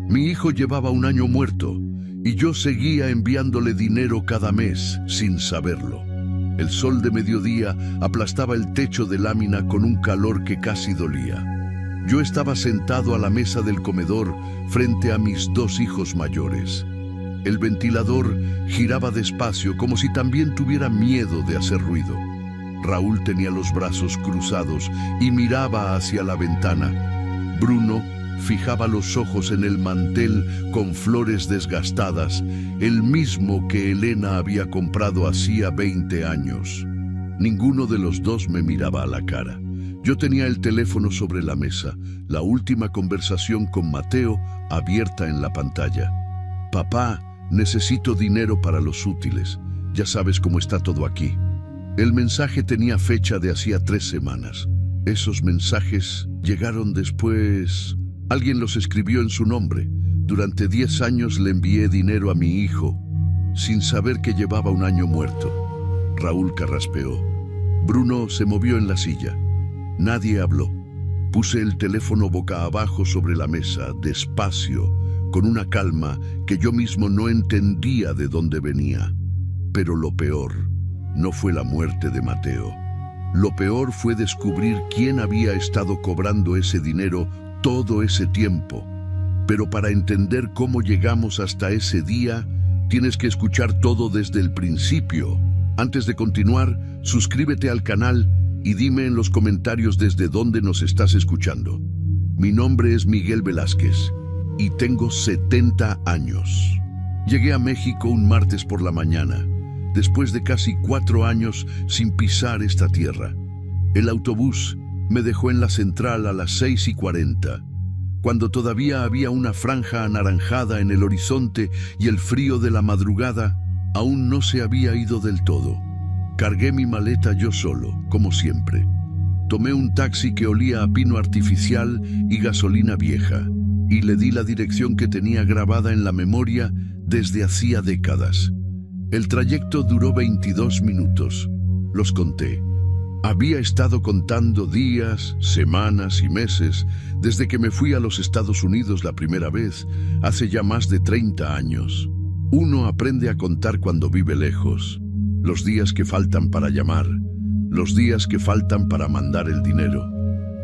Mi hijo llevaba un año muerto y yo seguía enviándole dinero cada mes sin saberlo. El sol de mediodía aplastaba el techo de lámina con un calor que casi dolía. Yo estaba sentado a la mesa del comedor frente a mis dos hijos mayores. El ventilador giraba despacio como si también tuviera miedo de hacer ruido. Raúl tenía los brazos cruzados y miraba hacia la ventana. Bruno fijaba los ojos en el mantel con flores desgastadas, el mismo que Elena había comprado hacía 20 años. Ninguno de los dos me miraba a la cara. Yo tenía el teléfono sobre la mesa, la última conversación con Mateo abierta en la pantalla. Papá, necesito dinero para los útiles. Ya sabes cómo está todo aquí. El mensaje tenía fecha de hacía 3 semanas. Esos mensajes llegaron después. Alguien los escribió en su nombre. Durante 10 años le envié dinero a mi hijo, sin saber que llevaba un año muerto. Raúl carraspeó. Bruno se movió en la silla. Nadie habló. Puse el teléfono boca abajo sobre la mesa, despacio, con una calma que yo mismo no entendía de dónde venía. Pero lo peor no fue la muerte de Mateo. Lo peor fue descubrir quién había estado cobrando ese dinero todo ese tiempo. Pero para entender cómo llegamos hasta ese día, tienes que escuchar todo desde el principio. Antes de continuar, suscríbete al canal y dime en los comentarios desde dónde nos estás escuchando. Mi nombre es Miguel Velázquez y tengo 70 años. Llegué a México un martes por la mañana, después de casi 4 años sin pisar esta tierra. El autobús me dejó en la central a las 6:40, cuando todavía había una franja anaranjada en el horizonte y el frío de la madrugada aún no se había ido del todo. Cargué mi maleta yo solo, como siempre. Tomé un taxi que olía a pino artificial y gasolina vieja, y le di la dirección que tenía grabada en la memoria desde hacía décadas. El trayecto duró 22 minutos. Los conté. Había estado contando días, semanas y meses desde que me fui a los Estados Unidos la primera vez, hace ya más de 30 años. Uno aprende a contar cuando vive lejos. Los días que faltan para llamar, los días que faltan para mandar el dinero,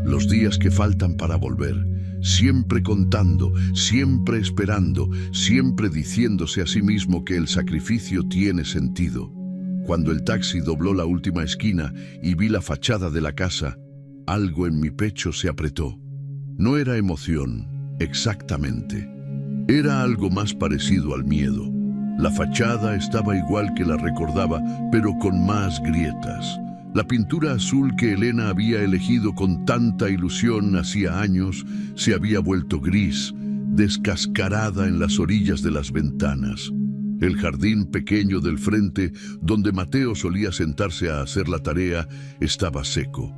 los días que faltan para volver, siempre contando, siempre esperando, siempre diciéndose a sí mismo que el sacrificio tiene sentido. Cuando el taxi dobló la última esquina y vi la fachada de la casa, algo en mi pecho se apretó. No era emoción, exactamente. Era algo más parecido al miedo. La fachada estaba igual que la recordaba, pero con más grietas. La pintura azul que Elena había elegido con tanta ilusión hacía años se había vuelto gris, descascarada en las orillas de las ventanas. El jardín pequeño del frente, donde Mateo solía sentarse a hacer la tarea, estaba seco.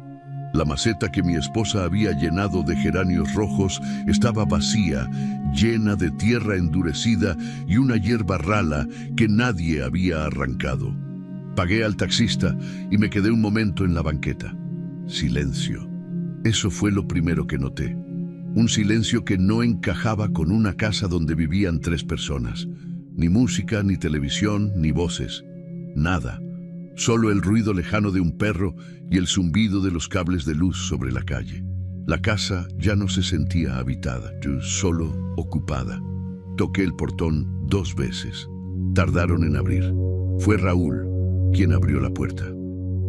La maceta que mi esposa había llenado de geranios rojos estaba vacía, llena de tierra endurecida y una hierba rala que nadie había arrancado. Pagué al taxista y me quedé un momento en la banqueta. Silencio. Eso fue lo primero que noté. Un silencio que no encajaba con una casa donde vivían 3 personas. Ni música, ni televisión, ni voces. Nada. Solo el ruido lejano de un perro y el zumbido de los cables de luz sobre la calle. La casa ya no se sentía habitada, solo ocupada. Toqué el portón 2 veces. Tardaron en abrir. Fue Raúl quien abrió la puerta.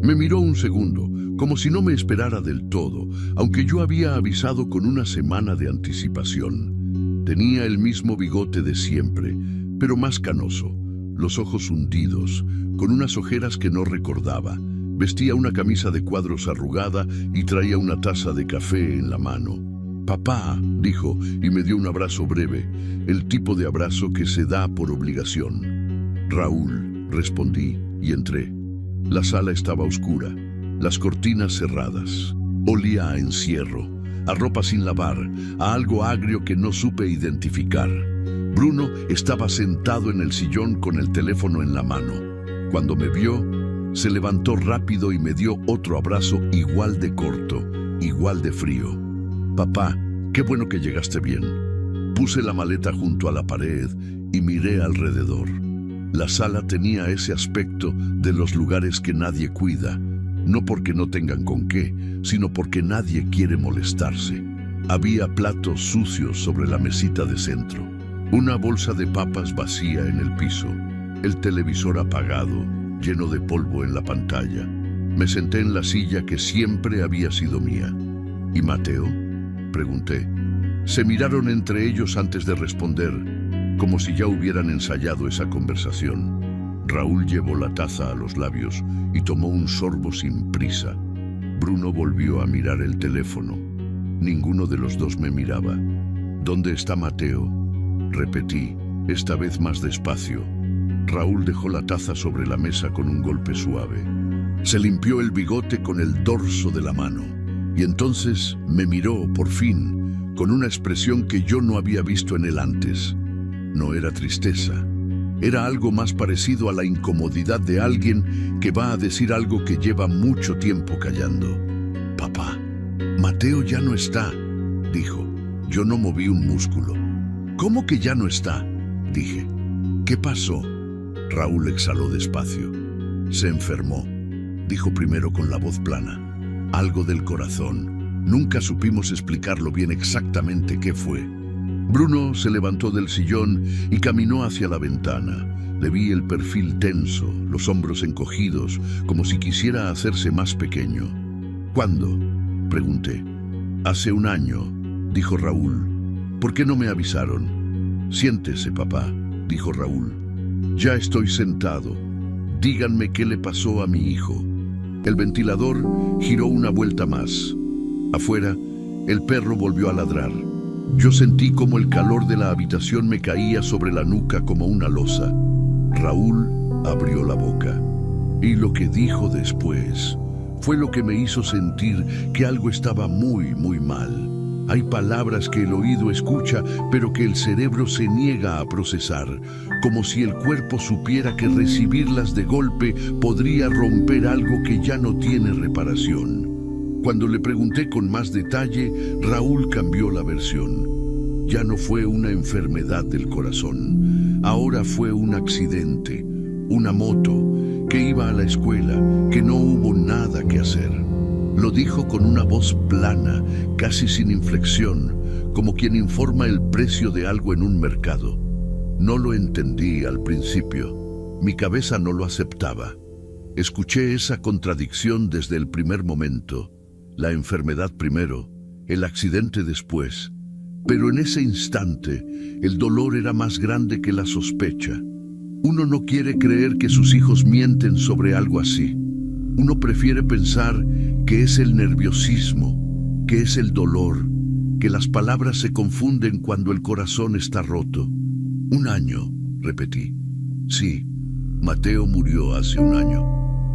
Me miró un segundo, como si no me esperara del todo, aunque yo había avisado con una semana de anticipación. Tenía el mismo bigote de siempre, pero más canoso, los ojos hundidos, con unas ojeras que no recordaba. Vestía una camisa de cuadros arrugada y traía una taza de café en la mano. «Papá», dijo, y me dio un abrazo breve, el tipo de abrazo que se da por obligación. «Raúl», respondí, y entré. La sala estaba oscura, las cortinas cerradas. Olía a encierro, a ropa sin lavar, a algo agrio que no supe identificar. Bruno estaba sentado en el sillón con el teléfono en la mano. Cuando me vio, se levantó rápido y me dio otro abrazo igual de corto, igual de frío. «Papá, qué bueno que llegaste bien». Puse la maleta junto a la pared y miré alrededor. La sala tenía ese aspecto de los lugares que nadie cuida, no porque no tengan con qué, sino porque nadie quiere molestarse. Había platos sucios sobre la mesita de centro, una bolsa de papas vacía en el piso, el televisor apagado, lleno de polvo en la pantalla. Me senté en la silla que siempre había sido mía. ¿Y Mateo?, pregunté. Se miraron entre ellos antes de responder, como si ya hubieran ensayado esa conversación. Raúl llevó la taza a los labios y tomó un sorbo sin prisa. Bruno volvió a mirar el teléfono. Ninguno de los dos me miraba. ¿Dónde está Mateo?, repetí, esta vez más despacio. Raúl dejó la taza sobre la mesa con un golpe suave. Se limpió el bigote con el dorso de la mano y entonces me miró, por fin, con una expresión que yo no había visto en él antes. No era tristeza. Era algo más parecido a la incomodidad de alguien que va a decir algo que lleva mucho tiempo callando. «Papá, Mateo ya no está», dijo. Yo no moví un músculo. «¿Cómo que ya no está?», dije. «¿Qué pasó?». Raúl exhaló despacio. «Se enfermó», dijo primero con la voz plana. «Algo del corazón. Nunca supimos explicarlo bien exactamente qué fue». Bruno se levantó del sillón y caminó hacia la ventana. Le vi el perfil tenso, los hombros encogidos, como si quisiera hacerse más pequeño. «¿Cuándo?», pregunté. «Hace un año», dijo Raúl. «¿Por qué no me avisaron?». «Siéntese, papá», dijo Raúl. «Ya estoy sentado. Díganme qué le pasó a mi hijo». El ventilador giró una vuelta más. Afuera, el perro volvió a ladrar. Yo sentí como el calor de la habitación me caía sobre la nuca como una losa. Raúl abrió la boca. Y lo que dijo después fue lo que me hizo sentir que algo estaba muy, muy mal. Hay palabras que el oído escucha, pero que el cerebro se niega a procesar, como si el cuerpo supiera que recibirlas de golpe podría romper algo que ya no tiene reparación. Cuando le pregunté con más detalle, Raúl cambió la versión. Ya no fue una enfermedad del corazón, ahora fue un accidente, una moto, que iba a la escuela, que no hubo nada que hacer. Lo dijo con una voz plana, casi sin inflexión, como quien informa el precio de algo en un mercado. No lo entendí al principio. Mi cabeza no lo aceptaba. Escuché esa contradicción desde el primer momento. La enfermedad primero, el accidente después. Pero en ese instante, el dolor era más grande que la sospecha. Uno no quiere creer que sus hijos mienten sobre algo así. Uno prefiere pensar que es el nerviosismo, que es el dolor, que las palabras se confunden cuando el corazón está roto. Un año, repetí. Sí, Mateo murió hace un año.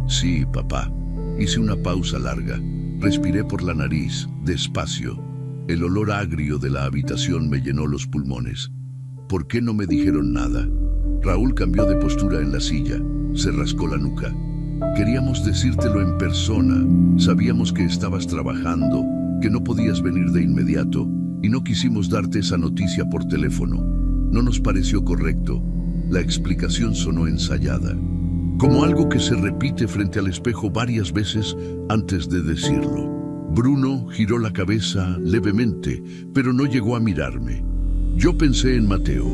Sí, papá. Hice una pausa larga. Respiré por la nariz, despacio. El olor agrio de la habitación me llenó los pulmones. ¿Por qué no me dijeron nada? Raúl cambió de postura en la silla. Se rascó la nuca. Queríamos decírtelo en persona. Sabíamos que estabas trabajando, que no podías venir de inmediato, y no quisimos darte esa noticia por teléfono. No nos pareció correcto. La explicación sonó ensayada, como algo que se repite frente al espejo varias veces antes de decirlo. Bruno giró la cabeza levemente, pero no llegó a mirarme. Yo pensé en Mateo.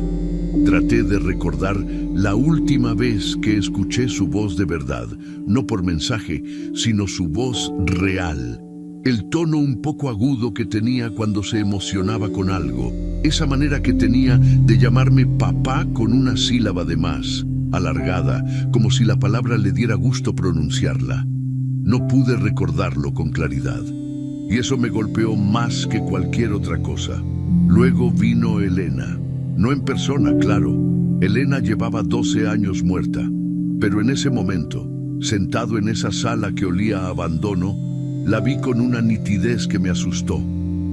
Traté de recordar la última vez que escuché su voz de verdad, no por mensaje, sino su voz real. El tono un poco agudo que tenía cuando se emocionaba con algo. Esa manera que tenía de llamarme papá con una sílaba de más, alargada, como si la palabra le diera gusto pronunciarla. No pude recordarlo con claridad, y eso me golpeó más que cualquier otra cosa. Luego vino Elena. No en persona, claro. Elena llevaba 12 años muerta, pero en ese momento, sentado en esa sala que olía a abandono, la vi con una nitidez que me asustó.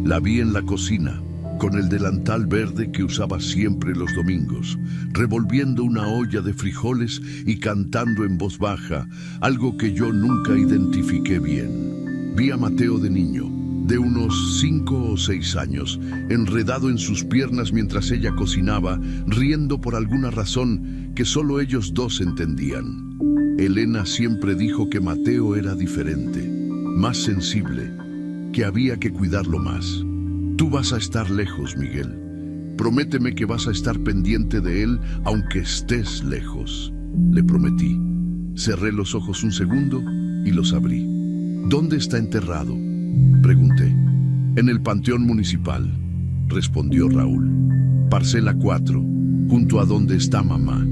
La vi en la cocina, con el delantal verde que usaba siempre los domingos, revolviendo una olla de frijoles y cantando en voz baja, algo que yo nunca identifiqué bien. Vi a Mateo de niño, de unos 5 o 6 años, enredado en sus piernas mientras ella cocinaba, riendo por alguna razón que solo ellos dos entendían. Elena siempre dijo que Mateo era diferente, más sensible, que había que cuidarlo más. Tú vas a estar lejos, Miguel. Prométeme que vas a estar pendiente de él aunque estés lejos. Le prometí. Cerré los ojos un segundo y los abrí. ¿Dónde está enterrado?, pregunté. En el Panteón Municipal, respondió Raúl. Parcela 4, junto a donde está mamá.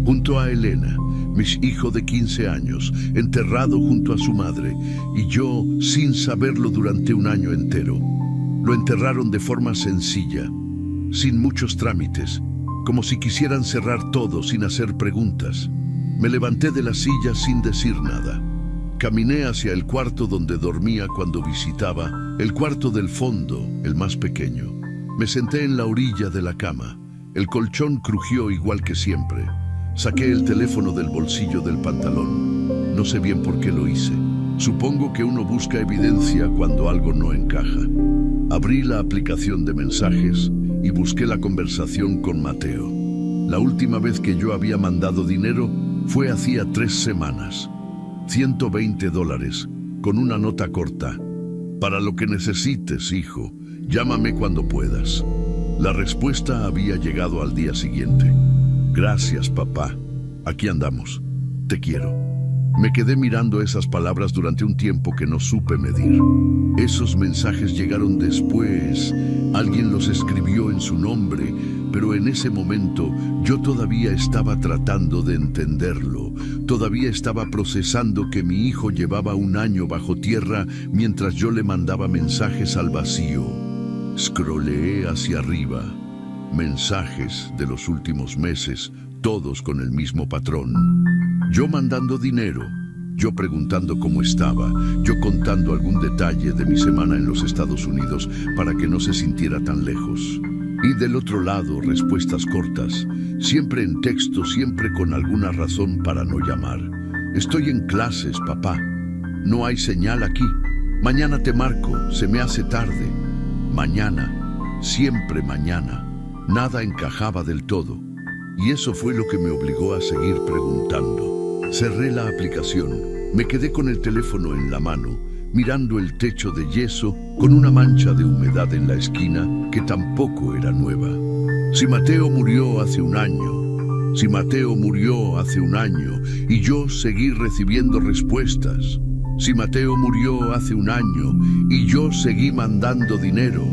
Junto a Elena, mi hijo de 15 años, enterrado junto a su madre, y yo sin saberlo durante un año entero. Lo enterraron de forma sencilla, sin muchos trámites, como si quisieran cerrar todo sin hacer preguntas. Me levanté de la silla sin decir nada. Caminé hacia el cuarto donde dormía cuando visitaba, el cuarto del fondo, el más pequeño. Me senté en la orilla de la cama. El colchón crujió igual que siempre. Saqué el teléfono del bolsillo del pantalón. No sé bien por qué lo hice. Supongo que uno busca evidencia cuando algo no encaja. Abrí la aplicación de mensajes y busqué la conversación con Mateo. La última vez que yo había mandado dinero fue hacía 3 semanas. $120, con una nota corta. Para lo que necesites, hijo, llámame cuando puedas. La respuesta había llegado al día siguiente. Gracias, papá. Aquí andamos. Te quiero. Me quedé mirando esas palabras durante un tiempo que no supe medir. Esos mensajes llegaron después. Alguien los escribió en su nombre, pero en ese momento yo todavía estaba tratando de entenderlo. Todavía estaba procesando que mi hijo llevaba un año bajo tierra mientras yo le mandaba mensajes al vacío. Scrolleé hacia arriba. Mensajes de los últimos meses, todos con el mismo patrón. Yo mandando dinero, yo preguntando cómo estaba, yo contando algún detalle de mi semana en los Estados Unidos para que no se sintiera tan lejos. Y del otro lado, respuestas cortas, siempre en texto, siempre con alguna razón para no llamar. Estoy en clases, papá. No hay señal aquí. Mañana te marco, se me hace tarde. Mañana, siempre mañana. Nada encajaba del todo. Y eso fue lo que me obligó a seguir preguntando. Cerré la aplicación. Me quedé con el teléfono en la mano, mirando el techo de yeso con una mancha de humedad en la esquina que tampoco era nueva. Si Mateo murió hace un año, si Mateo murió hace un año y yo seguí recibiendo respuestas, si Mateo murió hace un año y yo seguí mandando dinero,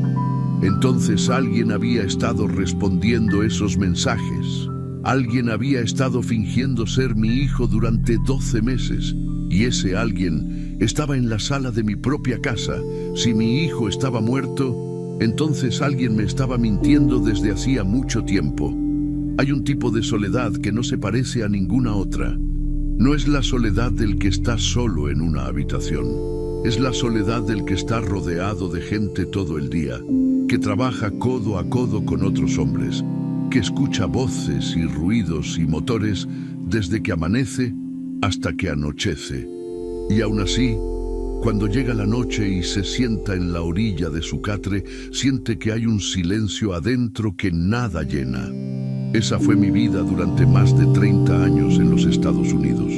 entonces alguien había estado respondiendo esos mensajes. Alguien había estado fingiendo ser mi hijo durante 12 meses y ese alguien estaba en la sala de mi propia casa. Si mi hijo estaba muerto, entonces alguien me estaba mintiendo desde hacía mucho tiempo. Hay un tipo de soledad que no se parece a ninguna otra. No es la soledad del que está solo en una habitación. Es la soledad del que está rodeado de gente todo el día, que trabaja codo a codo con otros hombres, que escucha voces y ruidos y motores desde que amanece hasta que anochece. Y aún así, cuando llega la noche y se sienta en la orilla de su catre, siente que hay un silencio adentro que nada llena. Esa fue mi vida durante más de 30 años en los Estados Unidos.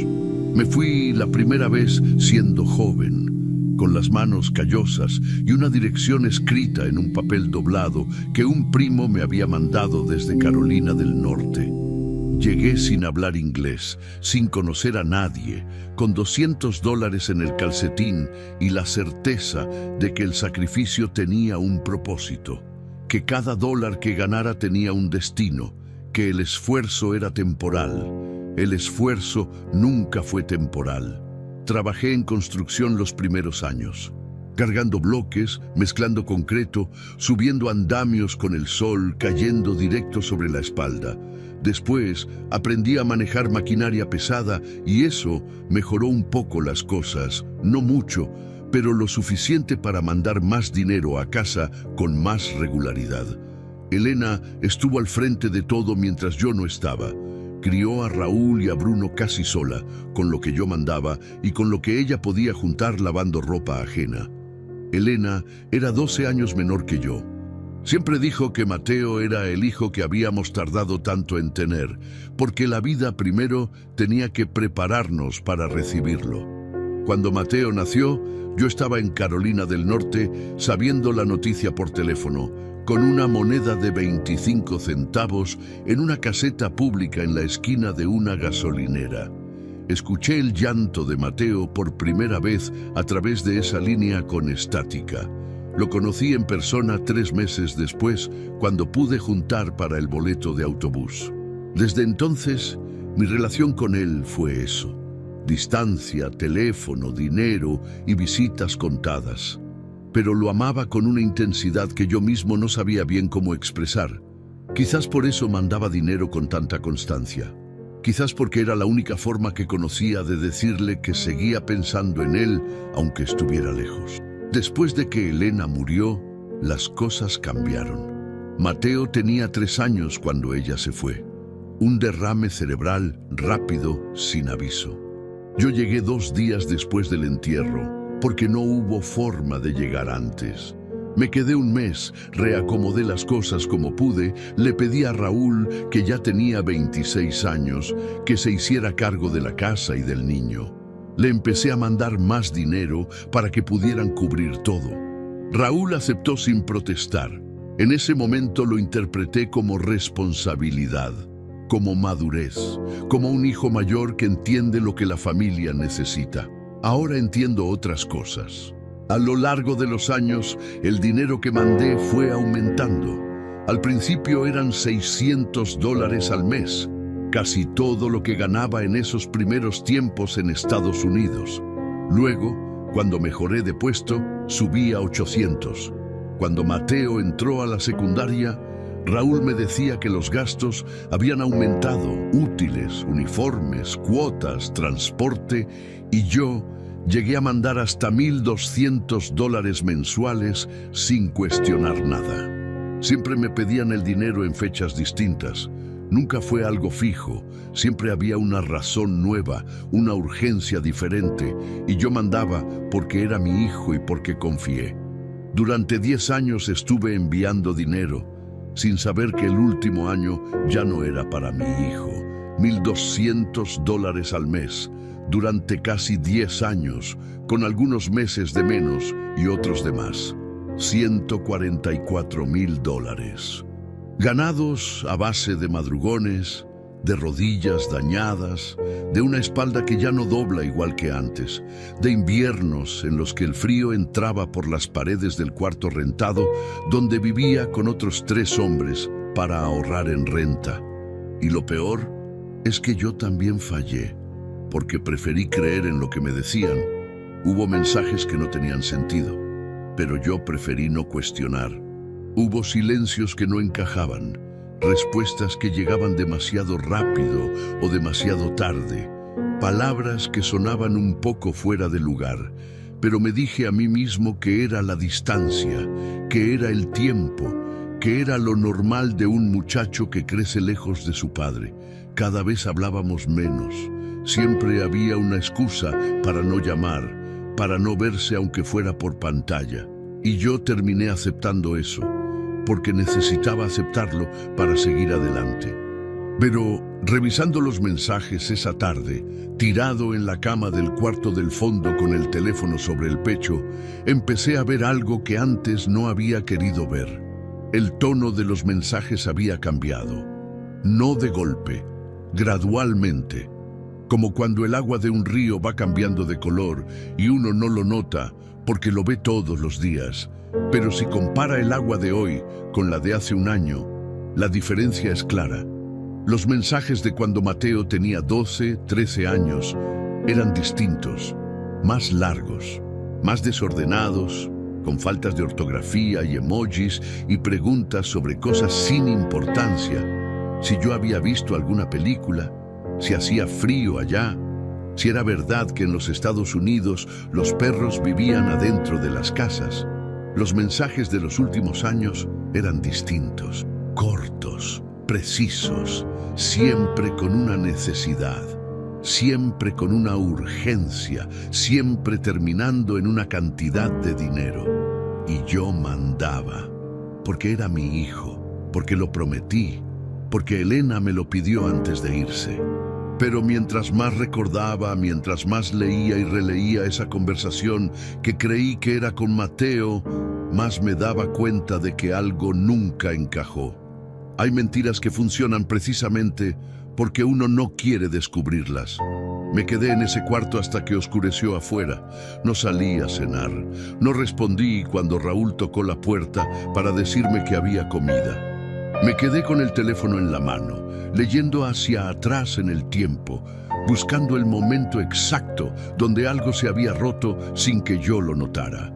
Me fui la primera vez siendo joven, con las manos callosas y una dirección escrita en un papel doblado que un primo me había mandado desde Carolina del Norte. Llegué sin hablar inglés, sin conocer a nadie, con $200 en el calcetín y la certeza de que el sacrificio tenía un propósito, que cada dólar que ganara tenía un destino, que el esfuerzo era temporal. El esfuerzo nunca fue temporal. Trabajé en construcción los primeros años, cargando bloques, mezclando concreto, subiendo andamios con el sol cayendo directo sobre la espalda. Después aprendí a manejar maquinaria pesada y eso mejoró un poco las cosas, no mucho, pero lo suficiente para mandar más dinero a casa con más regularidad. Elena estuvo al frente de todo mientras yo no estaba. Crió a Raúl y a Bruno casi sola, con lo que yo mandaba y con lo que ella podía juntar lavando ropa ajena. Elena era 12 años menor que yo. Siempre dijo que Mateo era el hijo que habíamos tardado tanto en tener, porque la vida primero tenía que prepararnos para recibirlo. Cuando Mateo nació, yo estaba en Carolina del Norte sabiendo la noticia por teléfono, con una moneda de 25 centavos en una caseta pública en la esquina de una gasolinera. Escuché el llanto de Mateo por primera vez a través de esa línea con estática. Lo conocí en persona 3 meses después, cuando pude juntar para el boleto de autobús. Desde entonces, mi relación con él fue eso: distancia, teléfono, dinero y visitas contadas. Pero lo amaba con una intensidad que yo mismo no sabía bien cómo expresar. Quizás por eso mandaba dinero con tanta constancia. Quizás porque era la única forma que conocía de decirle que seguía pensando en él, aunque estuviera lejos. Después de que Elena murió, las cosas cambiaron. Mateo tenía 3 años cuando ella se fue. Un derrame cerebral rápido, sin aviso. Yo llegué 2 días después del entierro, porque no hubo forma de llegar antes. Me quedé un mes, reacomodé las cosas como pude, le pedí a Raúl, que ya tenía 26 años, que se hiciera cargo de la casa y del niño. Le empecé a mandar más dinero para que pudieran cubrir todo. Raúl aceptó sin protestar. En ese momento lo interpreté como responsabilidad, como madurez, como un hijo mayor que entiende lo que la familia necesita. Ahora entiendo otras cosas. A lo largo de los años, el dinero que mandé fue aumentando. Al principio eran $600 al mes, casi todo lo que ganaba en esos primeros tiempos en Estados Unidos. Luego, cuando mejoré de puesto, subí a 800. Cuando Mateo entró a la secundaria, Raúl me decía que los gastos habían aumentado: útiles, uniformes, cuotas, transporte, y yo llegué a mandar hasta $1,200 mensuales sin cuestionar nada. Siempre me pedían el dinero en fechas distintas. Nunca fue algo fijo, siempre había una razón nueva, una urgencia diferente, y yo mandaba porque era mi hijo y porque confié. Durante 10 años estuve enviando dinero, sin saber que el último año ya no era para mi hijo. $1,200 al mes, durante casi 10 años, con algunos meses de menos y otros de más. $144,000. Ganados a base de madrugones, de rodillas dañadas, de una espalda que ya no dobla igual que antes, de inviernos en los que el frío entraba por las paredes del cuarto rentado, donde vivía con otros 3 hombres para ahorrar en renta. Y lo peor es que yo también fallé, porque preferí creer en lo que me decían. Hubo mensajes que no tenían sentido, pero yo preferí no cuestionar. Hubo silencios que no encajaban, respuestas que llegaban demasiado rápido o demasiado tarde, palabras que sonaban un poco fuera de lugar, pero me dije a mí mismo que era la distancia, que era el tiempo, que era lo normal de un muchacho que crece lejos de su padre. Cada vez hablábamos menos, siempre había una excusa para no llamar, para no verse aunque fuera por pantalla, y yo terminé aceptando eso, porque necesitaba aceptarlo para seguir adelante. Pero, revisando los mensajes esa tarde, tirado en la cama del cuarto del fondo con el teléfono sobre el pecho, empecé a ver algo que antes no había querido ver. El tono de los mensajes había cambiado. No de golpe, gradualmente. Como cuando el agua de un río va cambiando de color y uno no lo nota porque lo ve todos los días. Pero si compara el agua de hoy con la de hace un año, la diferencia es clara. Los mensajes de cuando Mateo tenía 12, 13 años eran distintos, más largos, más desordenados, con faltas de ortografía y emojis y preguntas sobre cosas sin importancia. Si yo había visto alguna película, si hacía frío allá, si era verdad que en los Estados Unidos los perros vivían adentro de las casas. Los mensajes de los últimos años eran distintos, cortos, precisos, siempre con una necesidad, siempre con una urgencia, siempre terminando en una cantidad de dinero. Y yo mandaba, porque era mi hijo, porque lo prometí, porque Elena me lo pidió antes de irse. Pero mientras más recordaba, mientras más leía y releía esa conversación que creí que era con Mateo, más me daba cuenta de que algo nunca encajó. Hay mentiras que funcionan precisamente porque uno no quiere descubrirlas. Me quedé en ese cuarto hasta que oscureció afuera. No salí a cenar. No respondí cuando Raúl tocó la puerta para decirme que había comida. Me quedé con el teléfono en la mano, leyendo hacia atrás en el tiempo, buscando el momento exacto donde algo se había roto sin que yo lo notara.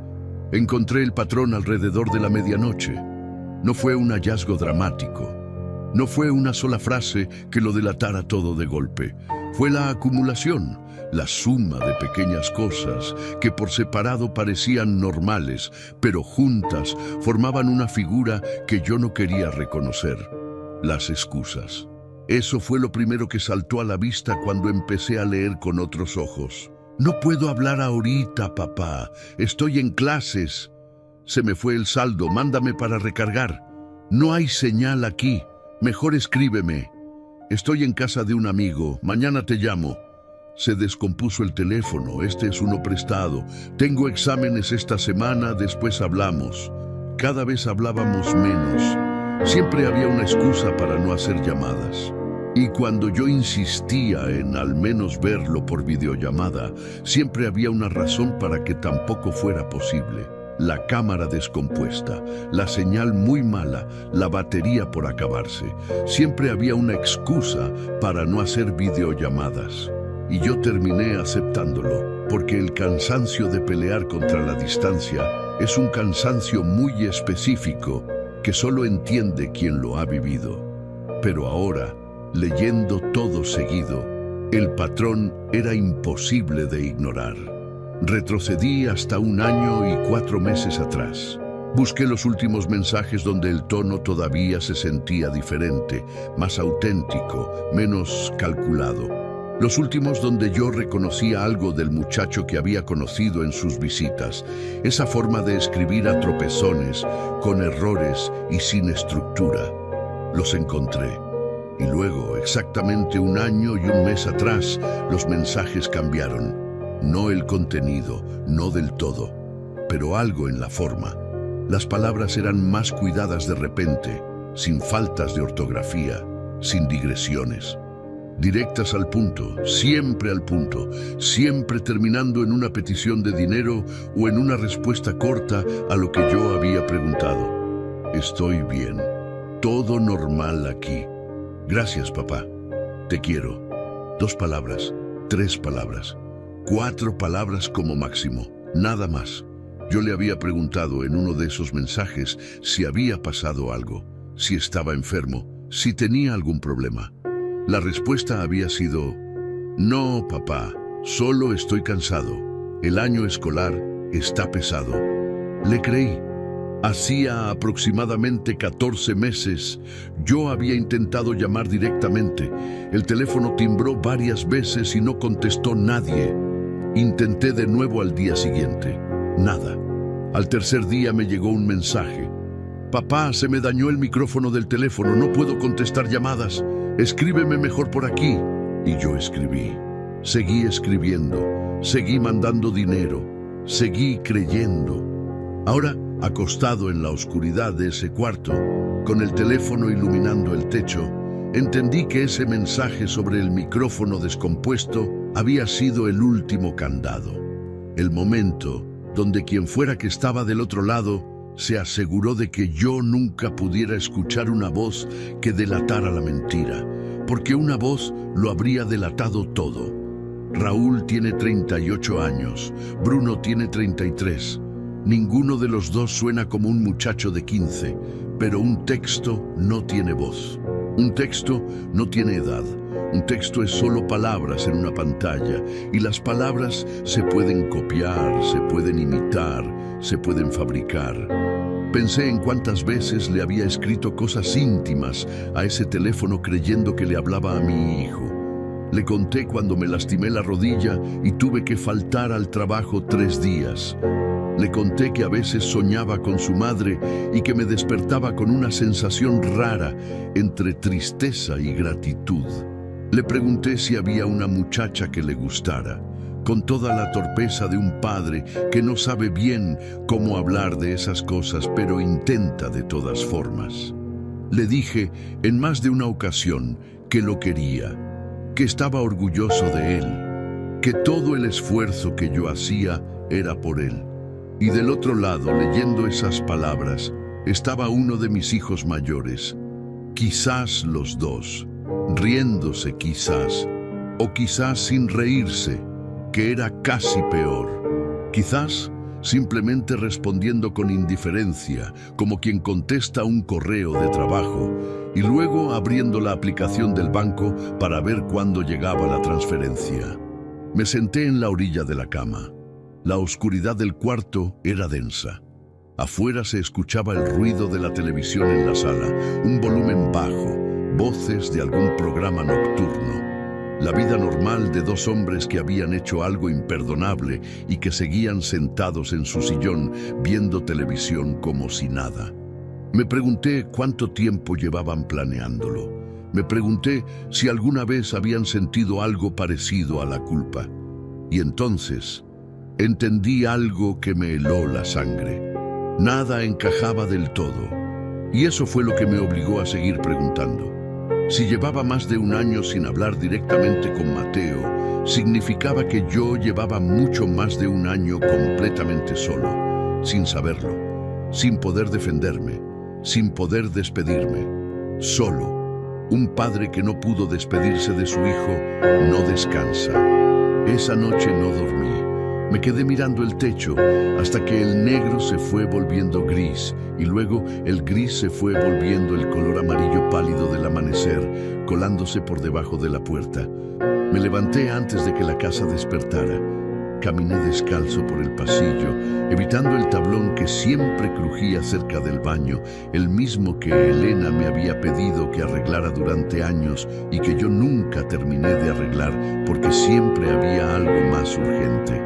Encontré el patrón alrededor de la medianoche. No fue un hallazgo dramático. No fue una sola frase que lo delatara todo de golpe. Fue la acumulación, la suma de pequeñas cosas que por separado parecían normales, pero juntas formaban una figura que yo no quería reconocer: las excusas. Eso fue lo primero que saltó a la vista cuando empecé a leer con otros ojos. No puedo hablar ahorita, papá. Estoy en clases. Se me fue el saldo, mándame para recargar. No hay señal aquí. Mejor escríbeme. Estoy en casa de un amigo. Mañana te llamo. Se descompuso el teléfono. Este es uno prestado. Tengo exámenes esta semana, después hablamos. Cada vez hablábamos menos. Siempre había una excusa para no hacer llamadas. Y cuando yo insistía en al menos verlo por videollamada, siempre había una razón para que tampoco fuera posible. La cámara descompuesta, la señal muy mala, la batería por acabarse. Siempre había una excusa para no hacer videollamadas. Y yo terminé aceptándolo, porque el cansancio de pelear contra la distancia es un cansancio muy específico que solo entiende quien lo ha vivido. Pero ahora, leyendo todo seguido, el patrón era imposible de ignorar. Retrocedí hasta 1 año y 4 meses atrás. Busqué los últimos mensajes donde el tono todavía se sentía diferente, más auténtico, menos calculado. Los últimos donde yo reconocía algo del muchacho que había conocido en sus visitas, esa forma de escribir a tropezones, con errores y sin estructura. Los encontré. Y luego, exactamente 1 año y 1 mes atrás, los mensajes cambiaron. No el contenido, no del todo, pero algo en la forma. Las palabras eran más cuidadas de repente, sin faltas de ortografía, sin digresiones. Directas al punto, siempre terminando en una petición de dinero o en una respuesta corta a lo que yo había preguntado. Estoy bien, todo normal aquí. Gracias, papá. Te quiero. 2 palabras, 3 palabras, 4 palabras como máximo, nada más. Yo le había preguntado en uno de esos mensajes si había pasado algo, si estaba enfermo, si tenía algún problema. La respuesta había sido: no, papá, solo estoy cansado. El año escolar está pesado. Le creí. Hacía aproximadamente 14 meses, yo había intentado llamar directamente. El teléfono timbró varias veces y no contestó nadie. Intenté de nuevo al día siguiente. Nada. Al tercer día me llegó un mensaje. Papá, se me dañó el micrófono del teléfono, no puedo contestar llamadas. Escríbeme mejor por aquí. Y yo escribí. Seguí escribiendo. Seguí mandando dinero. Seguí creyendo. Ahora, acostado en la oscuridad de ese cuarto, con el teléfono iluminando el techo, entendí que ese mensaje sobre el micrófono descompuesto había sido el último candado. El momento donde quien fuera que estaba del otro lado se aseguró de que yo nunca pudiera escuchar una voz que delatara la mentira, porque una voz lo habría delatado todo. Raúl tiene 38 años, Bruno tiene 33. Ninguno de los dos suena como un muchacho de 15, pero un texto no tiene voz. Un texto no tiene edad. Un texto es solo palabras en una pantalla, y las palabras se pueden copiar, se pueden imitar, se pueden fabricar. Pensé en cuántas veces le había escrito cosas íntimas a ese teléfono creyendo que le hablaba a mi hijo. Le conté cuando me lastimé la rodilla y tuve que faltar al trabajo 3 días. Le conté que a veces soñaba con su madre y que me despertaba con una sensación rara entre tristeza y gratitud. Le pregunté si había una muchacha que le gustara, con toda la torpeza de un padre que no sabe bien cómo hablar de esas cosas, pero intenta de todas formas. Le dije en más de una ocasión que lo quería, que estaba orgulloso de él, que todo el esfuerzo que yo hacía era por él. Y del otro lado, leyendo esas palabras, estaba uno de mis hijos mayores, quizás los dos, riéndose quizás, o quizás sin reírse, que era casi peor. Quizás simplemente respondiendo con indiferencia, como quien contesta un correo de trabajo, y luego abriendo la aplicación del banco para ver cuándo llegaba la transferencia. Me senté en la orilla de la cama. La oscuridad del cuarto era densa. Afuera se escuchaba el ruido de la televisión en la sala, un volumen bajo, voces de algún programa nocturno. La vida normal de dos hombres que habían hecho algo imperdonable y que seguían sentados en su sillón viendo televisión como si nada. Me pregunté cuánto tiempo llevaban planeándolo. Me pregunté si alguna vez habían sentido algo parecido a la culpa. Y entonces entendí algo que me heló la sangre. Nada encajaba del todo. Y eso fue lo que me obligó a seguir preguntando. Si llevaba más de un año sin hablar directamente con Mateo, significaba que yo llevaba mucho más de un año completamente solo, sin saberlo, sin poder defenderme, sin poder despedirme, solo. Un padre que no pudo despedirse de su hijo no descansa. Esa noche no dormí. Me quedé mirando el techo hasta que el negro se fue volviendo gris y luego el gris se fue volviendo el color amarillo pálido del amanecer, colándose por debajo de la puerta. Me levanté antes de que la casa despertara. Caminé descalzo por el pasillo, evitando el tablón que siempre crujía cerca del baño, el mismo que Elena me había pedido que arreglara durante años y que yo nunca terminé de arreglar porque siempre había algo más urgente.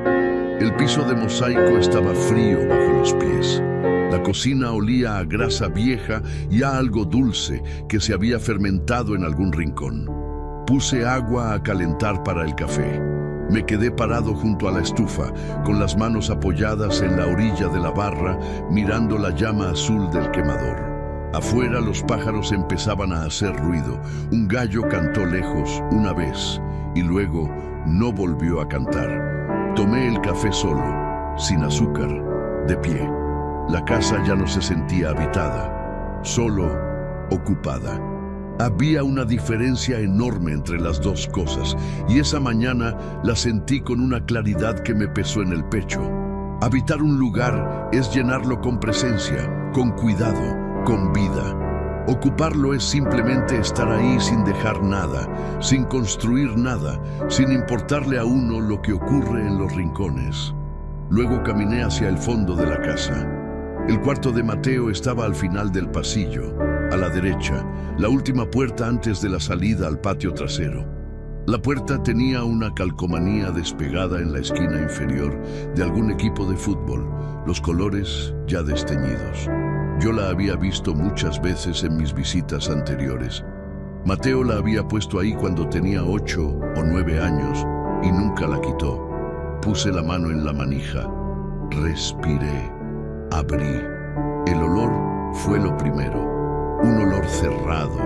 El piso de mosaico estaba frío bajo los pies. La cocina olía a grasa vieja y a algo dulce que se había fermentado en algún rincón. Puse agua a calentar para el café. Me quedé parado junto a la estufa, con las manos apoyadas en la orilla de la barra, mirando la llama azul del quemador. Afuera los pájaros empezaban a hacer ruido. Un gallo cantó lejos una vez y luego no volvió a cantar. Tomé el café solo, sin azúcar, de pie. La casa ya no se sentía habitada, solo ocupada. Había una diferencia enorme entre las dos cosas, y esa mañana la sentí con una claridad que me pesó en el pecho. Habitar un lugar es llenarlo con presencia, con cuidado, con vida. Ocuparlo es simplemente estar ahí sin dejar nada, sin construir nada, sin importarle a uno lo que ocurre en los rincones. Luego caminé hacia el fondo de la casa. El cuarto de Mateo estaba al final del pasillo, a la derecha, la última puerta antes de la salida al patio trasero. La puerta tenía una calcomanía despegada en la esquina inferior de algún equipo de fútbol, los colores ya desteñidos. Yo la había visto muchas veces en mis visitas anteriores. Mateo la había puesto ahí cuando tenía 8 o 9 años y nunca la quitó. Puse la mano en la manija, respiré, abrí. El olor fue lo primero, un olor cerrado,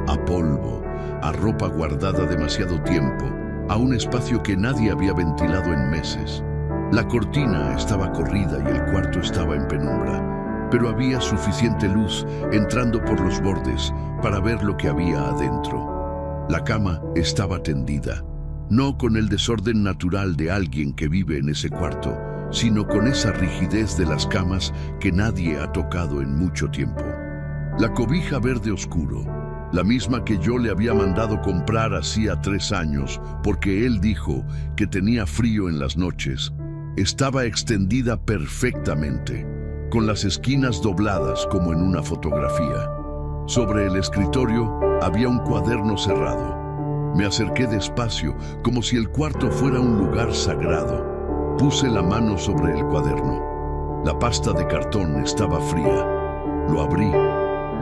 a polvo, a ropa guardada demasiado tiempo, a un espacio que nadie había ventilado en meses. La cortina estaba corrida y el cuarto estaba en penumbra, pero había suficiente luz entrando por los bordes para ver lo que había adentro. La cama estaba tendida, no con el desorden natural de alguien que vive en ese cuarto, sino con esa rigidez de las camas que nadie ha tocado en mucho tiempo. La cobija verde oscuro, la misma que yo le había mandado comprar hacía 3 años, porque él dijo que tenía frío en las noches, estaba extendida perfectamente, con las esquinas dobladas como en una fotografía. Sobre el escritorio había un cuaderno cerrado. Me acerqué despacio, como si el cuarto fuera un lugar sagrado. Puse la mano sobre el cuaderno. La pasta de cartón estaba fría. Lo abrí.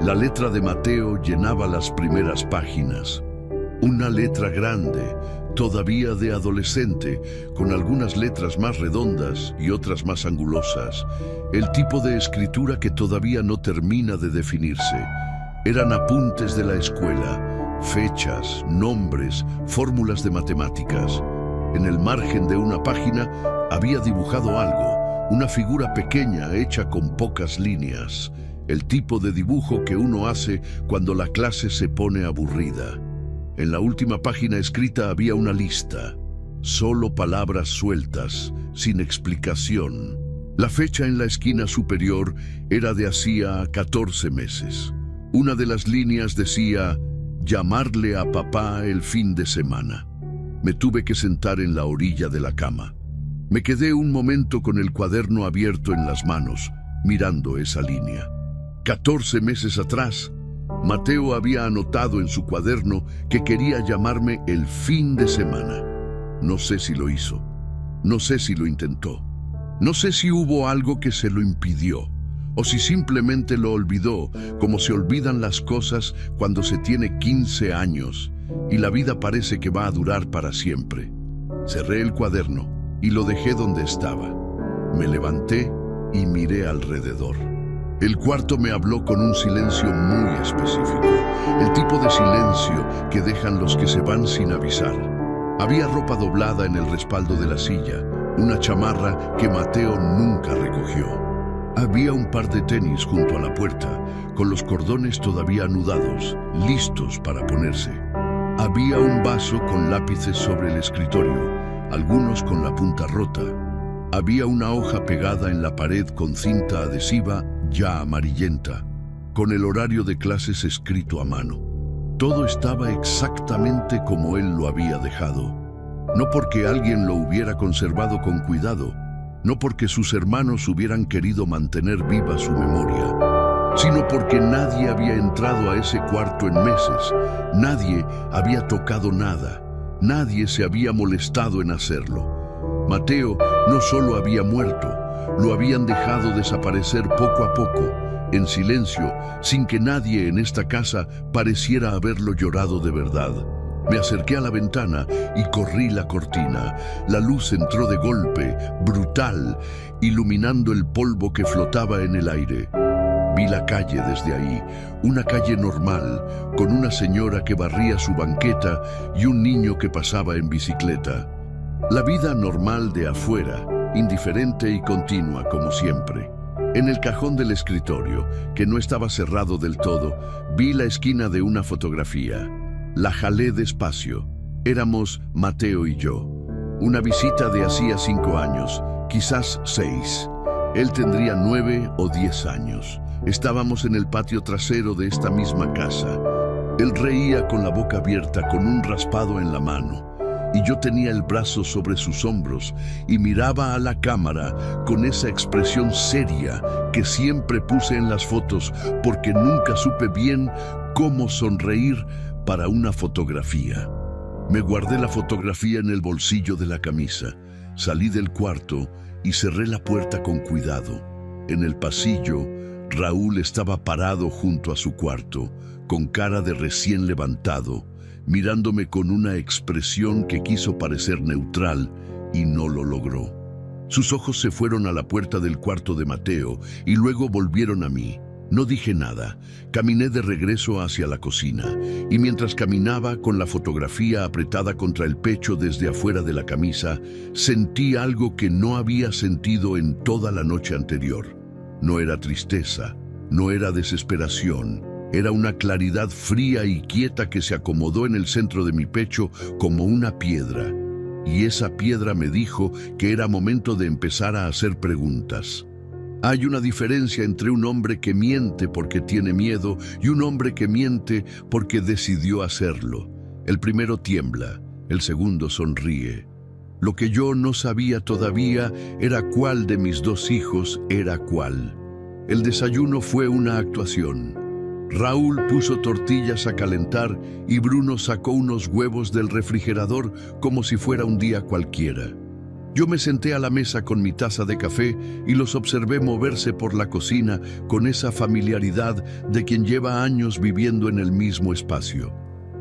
La letra de Mateo llenaba las primeras páginas. Una letra grande, todavía de adolescente, con algunas letras más redondas y otras más angulosas. El tipo de escritura que todavía no termina de definirse. Eran apuntes de la escuela, fechas, nombres, fórmulas de matemáticas. En el margen de una página había dibujado algo, una figura pequeña hecha con pocas líneas. El tipo de dibujo que uno hace cuando la clase se pone aburrida. En la última página escrita había una lista, solo palabras sueltas, sin explicación. La fecha en la esquina superior era de hacía 14 meses. Una de las líneas decía, llamarle a papá el fin de semana. Me tuve que sentar en la orilla de la cama. Me quedé un momento con el cuaderno abierto en las manos, mirando esa línea. 14 meses atrás, Mateo había anotado en su cuaderno que quería llamarme el fin de semana. No sé si lo hizo. No sé si lo intentó. No sé si hubo algo que se lo impidió, o si simplemente lo olvidó, como se olvidan las cosas cuando se tiene 15 años y la vida parece que va a durar para siempre. Cerré el cuaderno y lo dejé donde estaba. Me levanté y miré alrededor. El cuarto me habló con un silencio muy específico, el tipo de silencio que dejan los que se van sin avisar. Había ropa doblada en el respaldo de la silla, una chamarra que Mateo nunca recogió. Había un par de tenis junto a la puerta, con los cordones todavía anudados, listos para ponerse. Había un vaso con lápices sobre el escritorio, algunos con la punta rota. Había una hoja pegada en la pared con cinta adhesiva ya amarillenta, con el horario de clases escrito a mano. Todo estaba exactamente como él lo había dejado. No porque alguien lo hubiera conservado con cuidado, no porque sus hermanos hubieran querido mantener viva su memoria, sino porque nadie había entrado a ese cuarto en meses, nadie había tocado nada, nadie se había molestado en hacerlo. Mateo no solo había muerto, lo habían dejado desaparecer poco a poco, en silencio, sin que nadie en esta casa pareciera haberlo llorado de verdad. Me acerqué a la ventana y corrí la cortina. La luz entró de golpe, brutal, iluminando el polvo que flotaba en el aire. Vi la calle desde ahí, una calle normal, con una señora que barría su banqueta y un niño que pasaba en bicicleta. La vida normal de afuera, indiferente y continua como siempre. En el cajón del escritorio, que no estaba cerrado del todo, vi la esquina de una fotografía. La jalé despacio. Éramos Mateo y yo. Una visita de hacía 5 años, quizás 6. Él tendría 9 o 10 años. Estábamos en el patio trasero de esta misma casa. Él reía con la boca abierta, con un raspado en la mano. Y yo tenía el brazo sobre sus hombros y miraba a la cámara con esa expresión seria que siempre puse en las fotos porque nunca supe bien cómo sonreír para una fotografía. Me guardé la fotografía en el bolsillo de la camisa, salí del cuarto y cerré la puerta con cuidado. En el pasillo, Raúl estaba parado junto a su cuarto, con cara de recién levantado, mirándome con una expresión que quiso parecer neutral y no lo logró. Sus ojos se fueron a la puerta del cuarto de Mateo y luego volvieron a mí. No dije nada. Caminé de regreso hacia la cocina y mientras caminaba con la fotografía apretada contra el pecho desde afuera de la camisa, sentí algo que no había sentido en toda la noche anterior. No era tristeza, no era desesperación. Era una claridad fría y quieta que se acomodó en el centro de mi pecho como una piedra. Y esa piedra me dijo que era momento de empezar a hacer preguntas. Hay una diferencia entre un hombre que miente porque tiene miedo y un hombre que miente porque decidió hacerlo. El primero tiembla, el segundo sonríe. Lo que yo no sabía todavía era cuál de mis 2 hijos era cuál. El desayuno fue una actuación. Raúl puso tortillas a calentar y Bruno sacó unos huevos del refrigerador como si fuera un día cualquiera. Yo me senté a la mesa con mi taza de café y los observé moverse por la cocina con esa familiaridad de quien lleva años viviendo en el mismo espacio.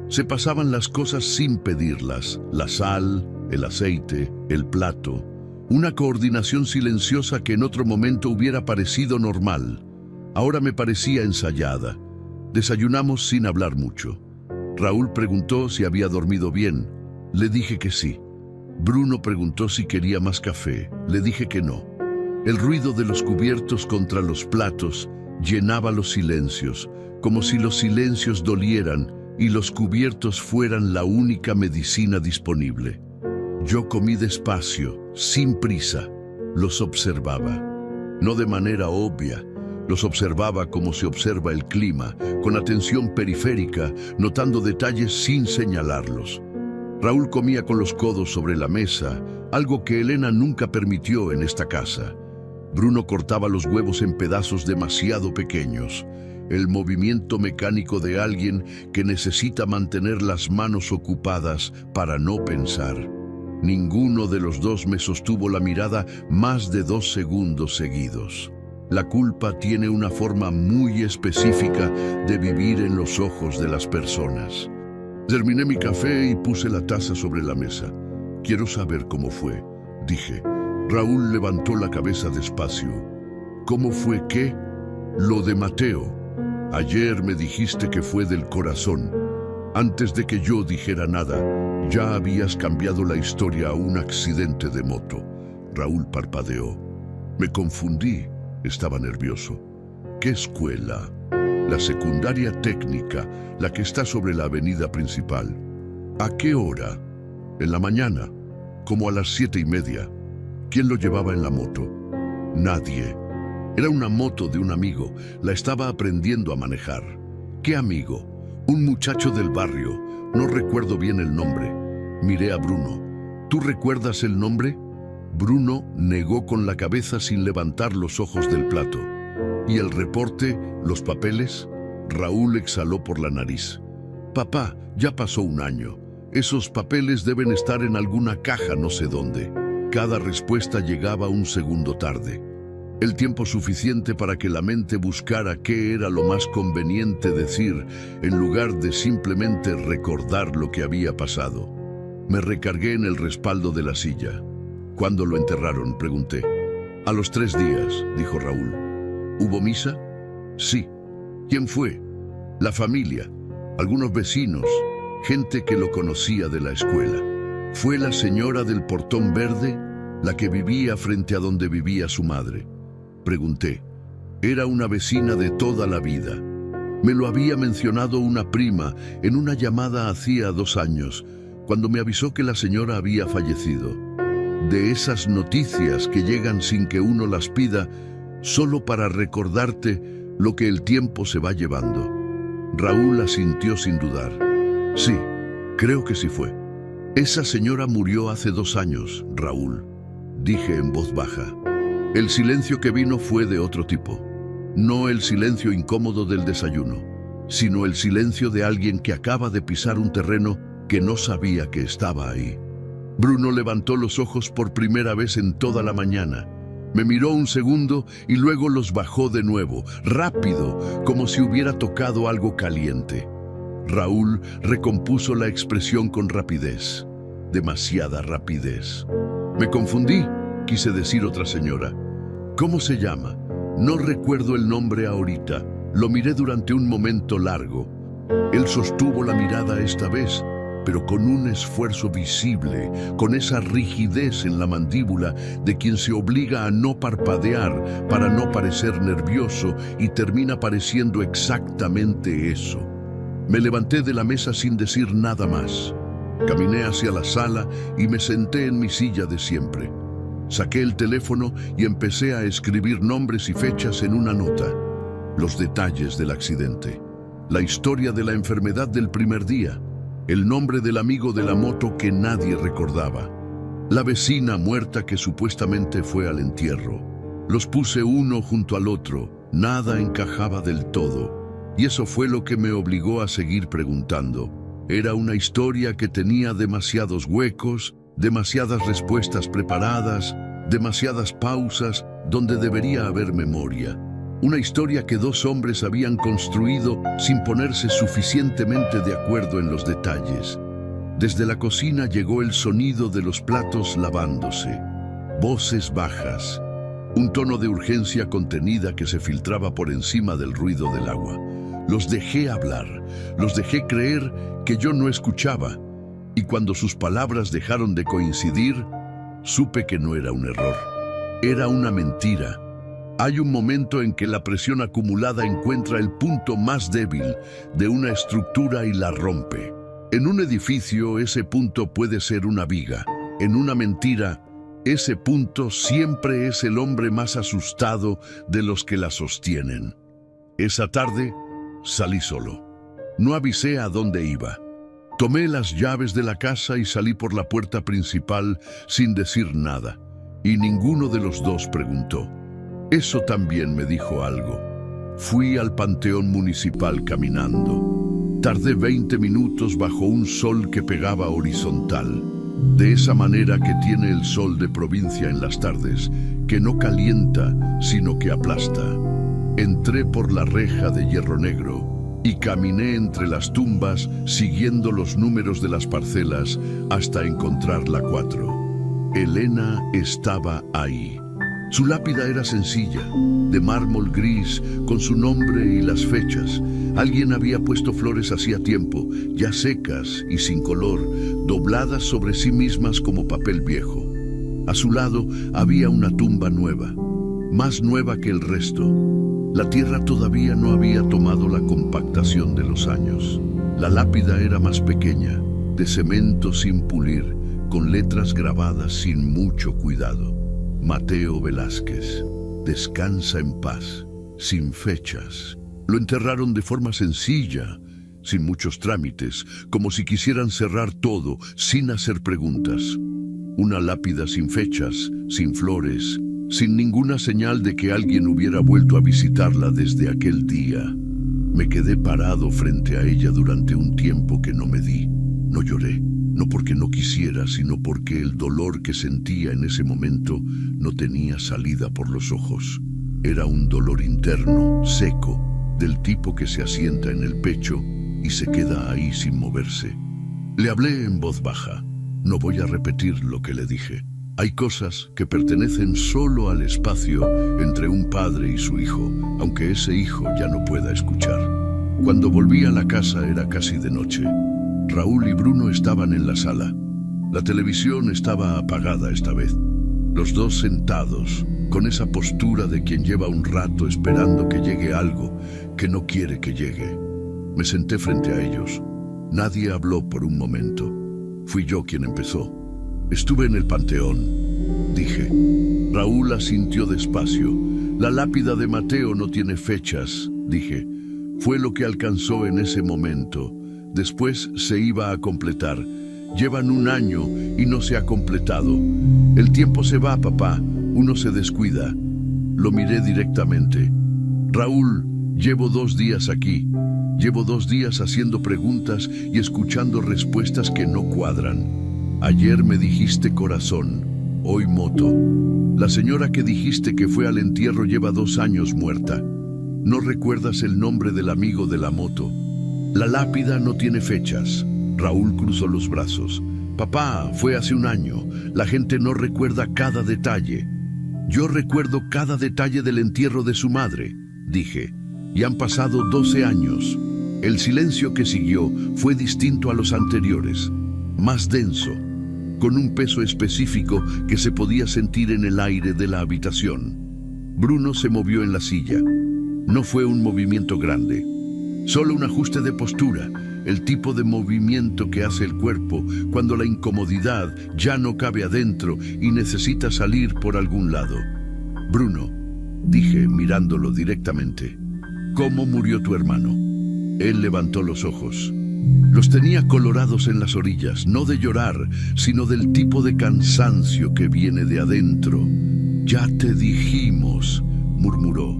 Se pasaban las cosas sin pedirlas, la sal, el aceite, el plato, una coordinación silenciosa que en otro momento hubiera parecido normal. Ahora me parecía ensayada. Desayunamos sin hablar mucho. Raúl preguntó si había dormido bien. Le dije que sí. Bruno preguntó si quería más café. Le dije que no. El ruido de los cubiertos contra los platos llenaba los silencios, como si los silencios dolieran y los cubiertos fueran la única medicina disponible. Yo comí despacio, sin prisa. Los observaba. No de manera obvia. Los observaba como se observa el clima, con atención periférica, notando detalles sin señalarlos. Raúl comía con los codos sobre la mesa, algo que Elena nunca permitió en esta casa. Bruno cortaba los huevos en pedazos demasiado pequeños. El movimiento mecánico de alguien que necesita mantener las manos ocupadas para no pensar. Ninguno de los dos me sostuvo la mirada más de 2 segundos seguidos. La culpa tiene una forma muy específica de vivir en los ojos de las personas. Terminé mi café y puse la taza sobre la mesa. Quiero saber cómo fue, dije. Raúl levantó la cabeza despacio. ¿Cómo fue qué? Lo de Mateo. Ayer me dijiste que fue del corazón. Antes de que yo dijera nada, ya habías cambiado la historia a un accidente de moto. Raúl parpadeó. Me confundí. Estaba nervioso. ¿Qué escuela? La secundaria técnica, la que está sobre la avenida principal. ¿A qué hora? En la mañana, como a las 7:30. ¿Quién lo llevaba en la moto? Nadie. Era una moto de un amigo. La estaba aprendiendo a manejar. ¿Qué amigo? Un muchacho del barrio. No recuerdo bien el nombre. Miré a Bruno. ¿Tú recuerdas el nombre? Bruno negó con la cabeza sin levantar los ojos del plato. ¿Y el reporte? ¿Los papeles? Raúl exhaló por la nariz. Papá, ya pasó un año. Esos papeles deben estar en alguna caja no sé dónde. Cada respuesta llegaba un segundo tarde. El tiempo suficiente para que la mente buscara qué era lo más conveniente decir, en lugar de simplemente recordar lo que había pasado. Me recargué en el respaldo de la silla. ¿Cuándo lo enterraron?, pregunté. A los 3 días, dijo Raúl. ¿Hubo misa? Sí. ¿Quién fue? La familia, algunos vecinos, gente que lo conocía de la escuela. Fue la señora del portón verde, la que vivía frente a donde vivía su madre. Pregunté. Era una vecina de toda la vida. Me lo había mencionado una prima en una llamada hacía 2 años, cuando me avisó que la señora había fallecido. De esas noticias que llegan sin que uno las pida, solo para recordarte lo que el tiempo se va llevando. Raúl asintió sin dudar. Sí, creo que sí fue. Esa señora murió hace 2 años, Raúl, dije en voz baja. El silencio que vino fue de otro tipo. No el silencio incómodo del desayuno, sino el silencio de alguien que acaba de pisar un terreno que no sabía que estaba ahí. Bruno levantó los ojos por primera vez en toda la mañana. Me miró un segundo y luego los bajó de nuevo, rápido, como si hubiera tocado algo caliente. Raúl recompuso la expresión con rapidez, demasiada rapidez. Me confundí, quise decir otra señora. ¿Cómo se llama? No recuerdo el nombre ahorita. Lo miré durante un momento largo. Él sostuvo la mirada esta vez, pero con un esfuerzo visible, con esa rigidez en la mandíbula de quien se obliga a no parpadear para no parecer nervioso y termina pareciendo exactamente eso. Me levanté de la mesa sin decir nada más. Caminé hacia la sala y me senté en mi silla de siempre. Saqué el teléfono y empecé a escribir nombres y fechas en una nota. Los detalles del accidente. La historia de la enfermedad del primer día. El nombre del amigo de la moto que nadie recordaba. La vecina muerta que supuestamente fue al entierro. Los puse uno junto al otro. Nada encajaba del todo. Y eso fue lo que me obligó a seguir preguntando. Era una historia que tenía demasiados huecos, demasiadas respuestas preparadas, demasiadas pausas donde debería haber memoria. Una historia que dos hombres habían construido sin ponerse suficientemente de acuerdo en los detalles. Desde la cocina llegó el sonido de los platos lavándose, voces bajas, un tono de urgencia contenida que se filtraba por encima del ruido del agua. Los dejé hablar, los dejé creer que yo no escuchaba, y cuando sus palabras dejaron de coincidir, supe que no era un error, era una mentira. Hay un momento en que la presión acumulada encuentra el punto más débil de una estructura y la rompe. En un edificio, ese punto puede ser una viga. En una mentira, ese punto siempre es el hombre más asustado de los que la sostienen. Esa tarde, salí solo. No avisé a dónde iba. Tomé las llaves de la casa y salí por la puerta principal sin decir nada. Y ninguno de los dos preguntó. Eso también me dijo algo. Fui al Panteón Municipal caminando. Tardé 20 minutos bajo un sol que pegaba horizontal. De esa manera que tiene el sol de provincia en las tardes, que no calienta, sino que aplasta. Entré por la reja de hierro negro y caminé entre las tumbas siguiendo los números de las parcelas hasta encontrar la 4. Elena estaba ahí. Su lápida era sencilla, de mármol gris, con su nombre y las fechas. Alguien había puesto flores hacía tiempo, ya secas y sin color, dobladas sobre sí mismas como papel viejo. A su lado había una tumba nueva, más nueva que el resto. La tierra todavía no había tomado la compactación de los años. La lápida era más pequeña, de cemento sin pulir, con letras grabadas sin mucho cuidado. Mateo Velázquez, descansa en paz, sin fechas. Lo enterraron de forma sencilla, sin muchos trámites, como si quisieran cerrar todo, sin hacer preguntas. Una lápida sin fechas, sin flores, sin ninguna señal de que alguien hubiera vuelto a visitarla desde aquel día. Me quedé parado frente a ella durante un tiempo que no me di. No lloré, no porque no quisiera, sino porque el dolor que sentía en ese momento no tenía salida por los ojos. Era un dolor interno, seco, del tipo que se asienta en el pecho y se queda ahí sin moverse. Le hablé en voz baja. No voy a repetir lo que le dije. Hay cosas que pertenecen solo al espacio entre un padre y su hijo, aunque ese hijo ya no pueda escuchar. Cuando volví a la casa era casi de noche. Raúl y Bruno estaban en la sala. La televisión estaba apagada esta vez. Los dos sentados, con esa postura de quien lleva un rato esperando que llegue algo que no quiere que llegue. Me senté frente a ellos. Nadie habló por un momento. Fui yo quien empezó. Estuve en el panteón, dije. Raúl asintió despacio. La lápida de Mateo no tiene fechas, dije. Fue lo que alcanzó en ese momento. Después se iba a completar. Llevan un año y no se ha completado. El tiempo se va, papá. Uno se descuida. Lo miré directamente. Raúl, llevo 2 días aquí. Llevo 2 días haciendo preguntas y escuchando respuestas que no cuadran. Ayer me dijiste corazón, hoy moto. La señora que dijiste que fue al entierro lleva 2 años muerta. No recuerdas el nombre del amigo de la moto. La lápida no tiene fechas. Raúl cruzó los brazos. Papá, fue hace 1 año. La gente no recuerda cada detalle. Yo recuerdo cada detalle del entierro de su madre, dije. Y han pasado 12 años. El silencio que siguió fue distinto a los anteriores, más denso, con un peso específico que se podía sentir en el aire de la habitación. Bruno se movió en la silla. No fue un movimiento grande, solo un ajuste de postura, el tipo de movimiento que hace el cuerpo cuando la incomodidad ya no cabe adentro y necesita salir por algún lado. Bruno, dije mirándolo directamente, ¿cómo murió tu hermano? Él levantó los ojos. Los tenía colorados en las orillas, no de llorar, sino del tipo de cansancio que viene de adentro. Ya te dijimos, murmuró.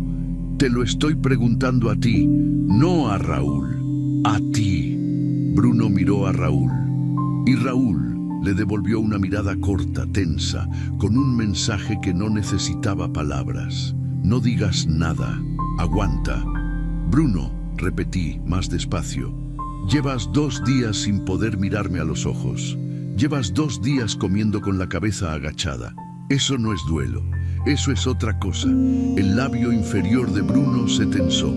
Te lo estoy preguntando a ti, no a Raúl. A ti. Bruno miró a Raúl. Y Raúl, Le devolvió una mirada corta, tensa, con un mensaje que no necesitaba palabras. No digas nada, aguanta. Bruno, repetí más despacio, llevas 2 días sin poder mirarme a los ojos. Llevas 2 días comiendo con la cabeza agachada. Eso no es duelo, eso es otra cosa. El labio inferior de Bruno se tensó.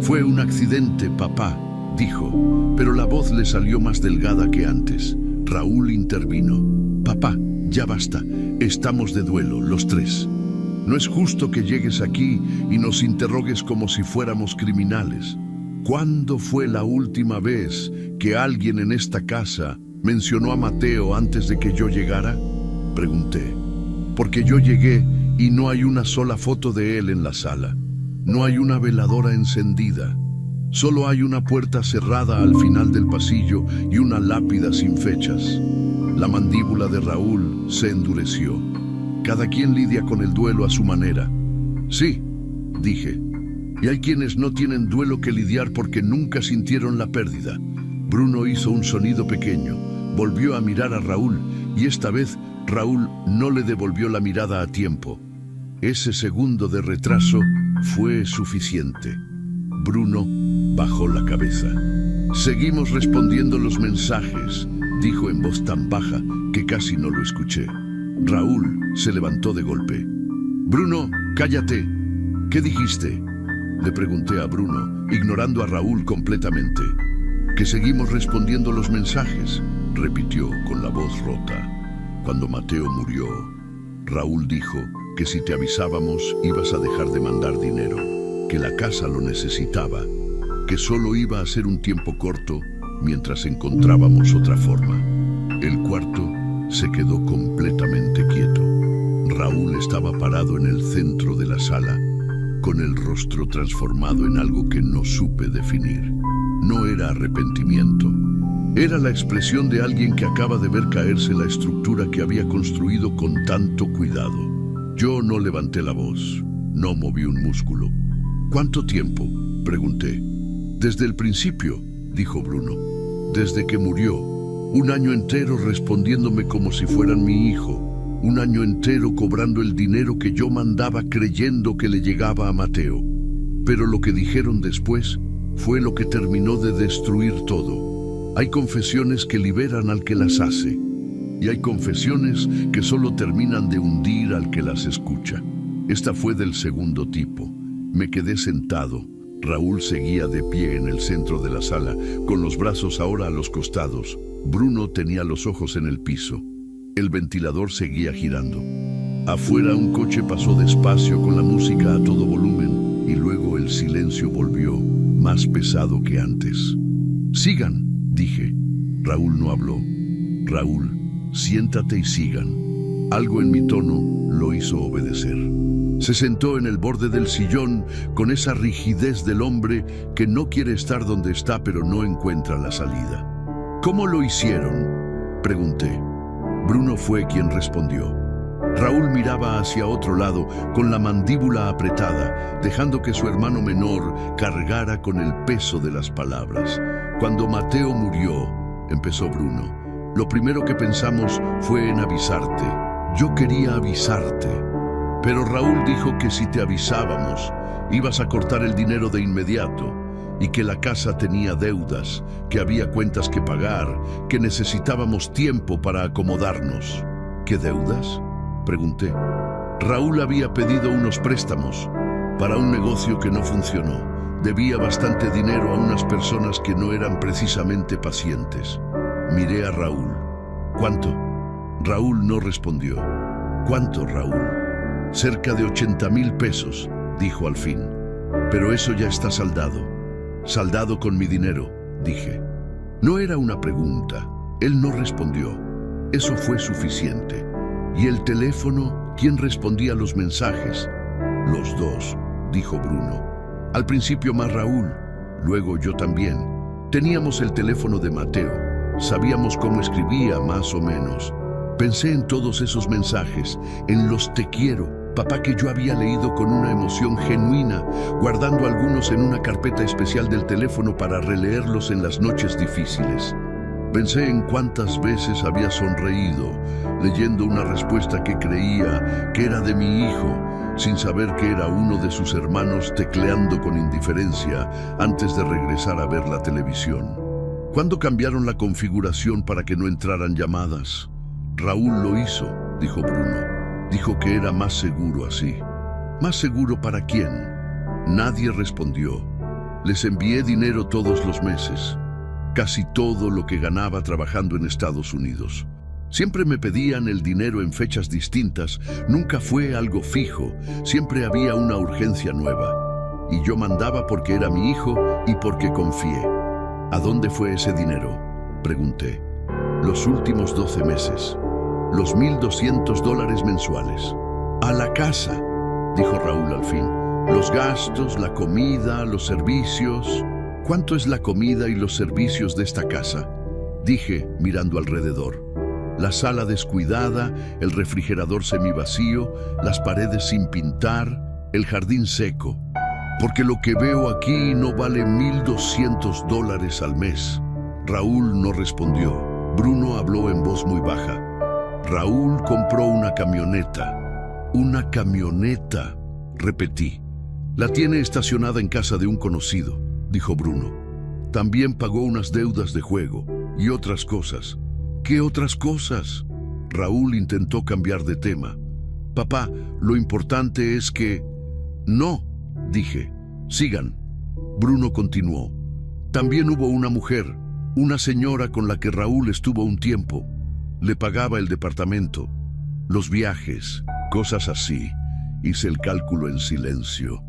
Fue un accidente, papá, dijo, pero la voz le salió más delgada que antes. Raúl intervino. Papá, ya basta, estamos de duelo, los 3. No es justo que llegues aquí y nos interrogues como si fuéramos criminales. ¿Cuándo fue la última vez que alguien en esta casa mencionó a Mateo antes de que yo llegara? Pregunté. Porque yo llegué y no hay una sola foto de él en la sala. No hay una veladora encendida. Solo hay una puerta cerrada al final del pasillo y una lápida sin fechas. La mandíbula de Raúl se endureció. Cada quien lidia con el duelo a su manera. Sí, dije. Y hay quienes no tienen duelo que lidiar porque nunca sintieron la pérdida. Bruno hizo un sonido pequeño. Volvió a mirar a Raúl y esta vez Raúl no le devolvió la mirada a tiempo. Ese segundo de retraso fue suficiente. Bruno bajó la cabeza. Seguimos respondiendo los mensajes, dijo en voz tan baja que casi no lo escuché. Raúl se levantó de golpe. Bruno, cállate. ¿Qué dijiste? Le pregunté a Bruno, ignorando a Raúl completamente. Que seguimos respondiendo los mensajes, repitió con la voz rota. Cuando Mateo murió, Raúl dijo que si te avisábamos ibas a dejar de mandar dinero, que la casa lo necesitaba, que solo iba a ser un tiempo corto mientras encontrábamos otra forma. El cuarto se quedó completamente quieto. Raúl estaba parado en el centro de la sala, con el rostro transformado en algo que no supe definir. No era arrepentimiento. Era la expresión de alguien que acaba de ver caerse la estructura que había construido con tanto cuidado. Yo no levanté la voz, no moví un músculo. ¿Cuánto tiempo?, pregunté. Desde el principio, dijo Bruno. Desde que murió. 1 año entero respondiéndome como si fueran mi hijo. 1 año entero cobrando el dinero que yo mandaba creyendo que le llegaba a Mateo. Pero lo que dijeron después fue lo que terminó de destruir todo. Hay confesiones que liberan al que las hace. Y hay confesiones que solo terminan de hundir al que las escucha. Esta fue del segundo tipo. Me quedé sentado. Raúl seguía de pie en el centro de la sala, con los brazos ahora a los costados. Bruno tenía los ojos en el piso. El ventilador seguía girando. Afuera un coche pasó despacio con la música a todo volumen y luego el silencio volvió, más pesado que antes. Sigan, dije. Raúl no habló. Raúl, siéntate y sigan. Algo en mi tono lo hizo obedecer. Se sentó en el borde del sillón con esa rigidez del hombre que no quiere estar donde está pero no encuentra la salida. ¿Cómo lo hicieron?, pregunté. Bruno fue quien respondió. Raúl miraba hacia otro lado con la mandíbula apretada, dejando que su hermano menor cargara con el peso de las palabras. Cuando Mateo murió, empezó Bruno, lo primero que pensamos fue en avisarte. Yo quería avisarte. Pero Raúl dijo que si te avisábamos, ibas a cortar el dinero de inmediato y que la casa tenía deudas, que había cuentas que pagar, que necesitábamos tiempo para acomodarnos. ¿Qué deudas?, pregunté. Raúl había pedido unos préstamos para un negocio que no funcionó. Debía bastante dinero a unas personas que no eran precisamente pacientes. Miré a Raúl. ¿Cuánto? Raúl no respondió. ¿Cuánto, Raúl? Cerca de 80,000 pesos, dijo al fin. Pero eso ya está saldado. Saldado con mi dinero, dije. No era una pregunta. Él no respondió. Eso fue suficiente. ¿Y el teléfono? ¿Quién respondía a los mensajes? Los dos, dijo Bruno. Al principio más Raúl, luego yo también. Teníamos el teléfono de Mateo. Sabíamos cómo escribía, más o menos. Pensé en todos esos mensajes, en los te quiero, papá, que yo había leído con una emoción genuina, guardando algunos en una carpeta especial del teléfono para releerlos en las noches difíciles. Pensé en cuántas veces había sonreído, leyendo una respuesta que creía que era de mi hijo, sin saber que era uno de sus hermanos tecleando con indiferencia antes de regresar a ver la televisión. ¿Cuándo cambiaron la configuración para que no entraran llamadas? Raúl lo hizo, dijo Bruno. Dijo que era más seguro así. ¿Más seguro para quién? Nadie respondió. Les envié dinero todos los meses. Casi todo lo que ganaba trabajando en Estados Unidos. Siempre me pedían el dinero en fechas distintas, nunca fue algo fijo, siempre había una urgencia nueva. Y yo mandaba porque era mi hijo y porque confié. ¿A dónde fue ese dinero?, pregunté. Los últimos 12 meses. Los $1,200 mensuales. A la casa, dijo Raúl al fin. Los gastos, la comida, los servicios. ¿Cuánto es la comida y los servicios de esta casa?, dije mirando alrededor. La sala descuidada, el refrigerador semivacío, las paredes sin pintar, el jardín seco. Porque lo que veo aquí no vale $1,200 al mes. Raúl no respondió. Bruno habló en voz muy baja. Raúl compró una camioneta. Una camioneta, repetí. La tiene estacionada en casa de un conocido, dijo Bruno. También pagó unas deudas de juego y otras cosas. ¿Qué otras cosas? Raúl intentó cambiar de tema. Papá, lo importante es que... No, dije. Sigan. Bruno continuó. También hubo una mujer, una señora con la que Raúl estuvo un tiempo. Le pagaba el departamento, los viajes, cosas así. Hice el cálculo en silencio.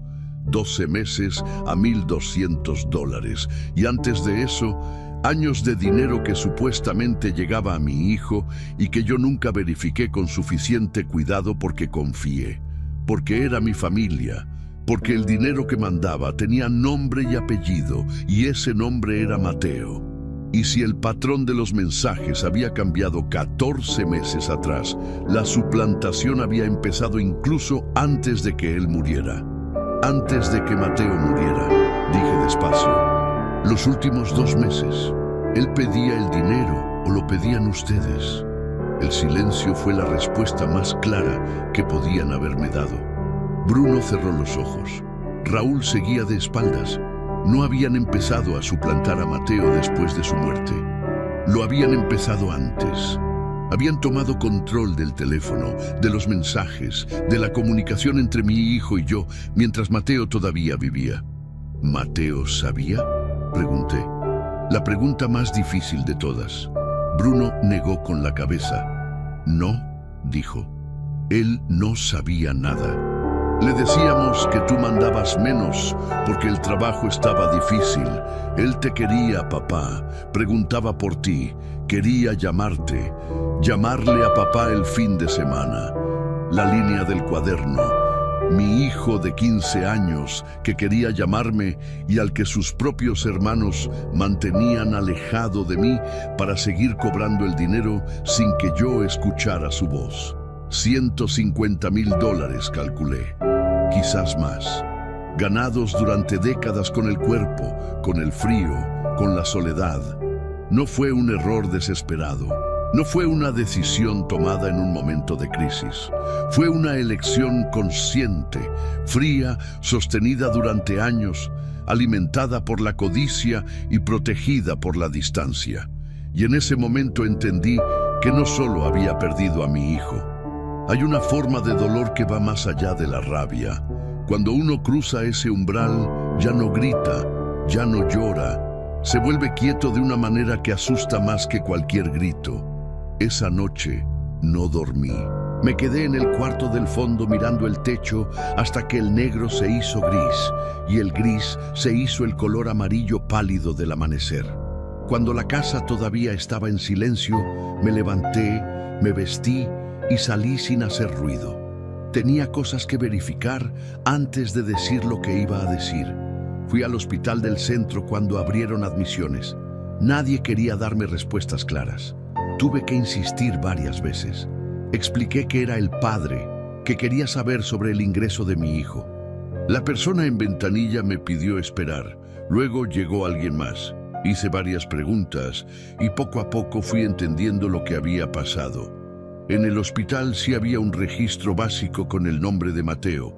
12 meses a $1,200. Y antes de eso, años de dinero que supuestamente llegaba a mi hijo y que yo nunca verifiqué con suficiente cuidado porque confié. Porque era mi familia. Porque el dinero que mandaba tenía nombre y apellido, y ese nombre era Mateo. Y si el patrón de los mensajes había cambiado 14 meses atrás, la suplantación había empezado incluso antes de que él muriera. Antes de que Mateo muriera, dije despacio. Los últimos 2 meses, ¿él pedía el dinero o lo pedían ustedes? El silencio fue la respuesta más clara que podían haberme dado. Bruno cerró los ojos. Raúl seguía de espaldas. No habían empezado a suplantar a Mateo después de su muerte. Lo habían empezado antes. Habían tomado control del teléfono, de los mensajes, de la comunicación entre mi hijo y yo, mientras Mateo todavía vivía. ¿Mateo sabía?, pregunté. La pregunta más difícil de todas. Bruno negó con la cabeza. No, dijo. Él no sabía nada. Le decíamos que tú mandabas menos porque el trabajo estaba difícil. Él te quería, papá. Preguntaba por ti. Quería llamarte. Llamarle a papá el fin de semana. La línea del cuaderno. Mi hijo de 15 años que quería llamarme y al que sus propios hermanos mantenían alejado de mí para seguir cobrando el dinero sin que yo escuchara su voz. $150,000, calculé. Quizás más. Ganados durante décadas con el cuerpo, con el frío, con la soledad. No fue un error desesperado. No fue una decisión tomada en un momento de crisis. Fue una elección consciente, fría, sostenida durante años, alimentada por la codicia y protegida por la distancia. Y en ese momento entendí que no solo había perdido a mi hijo. Hay una forma de dolor que va más allá de la rabia. Cuando uno cruza ese umbral, ya no grita, ya no llora. Se vuelve quieto de una manera que asusta más que cualquier grito. Esa noche no dormí. Me quedé en el cuarto del fondo mirando el techo hasta que el negro se hizo gris y el gris se hizo el color amarillo pálido del amanecer. Cuando la casa todavía estaba en silencio, me levanté, me vestí y salí sin hacer ruido. Tenía cosas que verificar antes de decir lo que iba a decir. Fui al hospital del centro cuando abrieron admisiones. Nadie quería darme respuestas claras. Tuve que insistir varias veces. Expliqué que era el padre, que quería saber sobre el ingreso de mi hijo. La persona en ventanilla me pidió esperar. Luego llegó alguien más. Hice varias preguntas y poco a poco fui entendiendo lo que había pasado. En el hospital sí había un registro básico con el nombre de Mateo,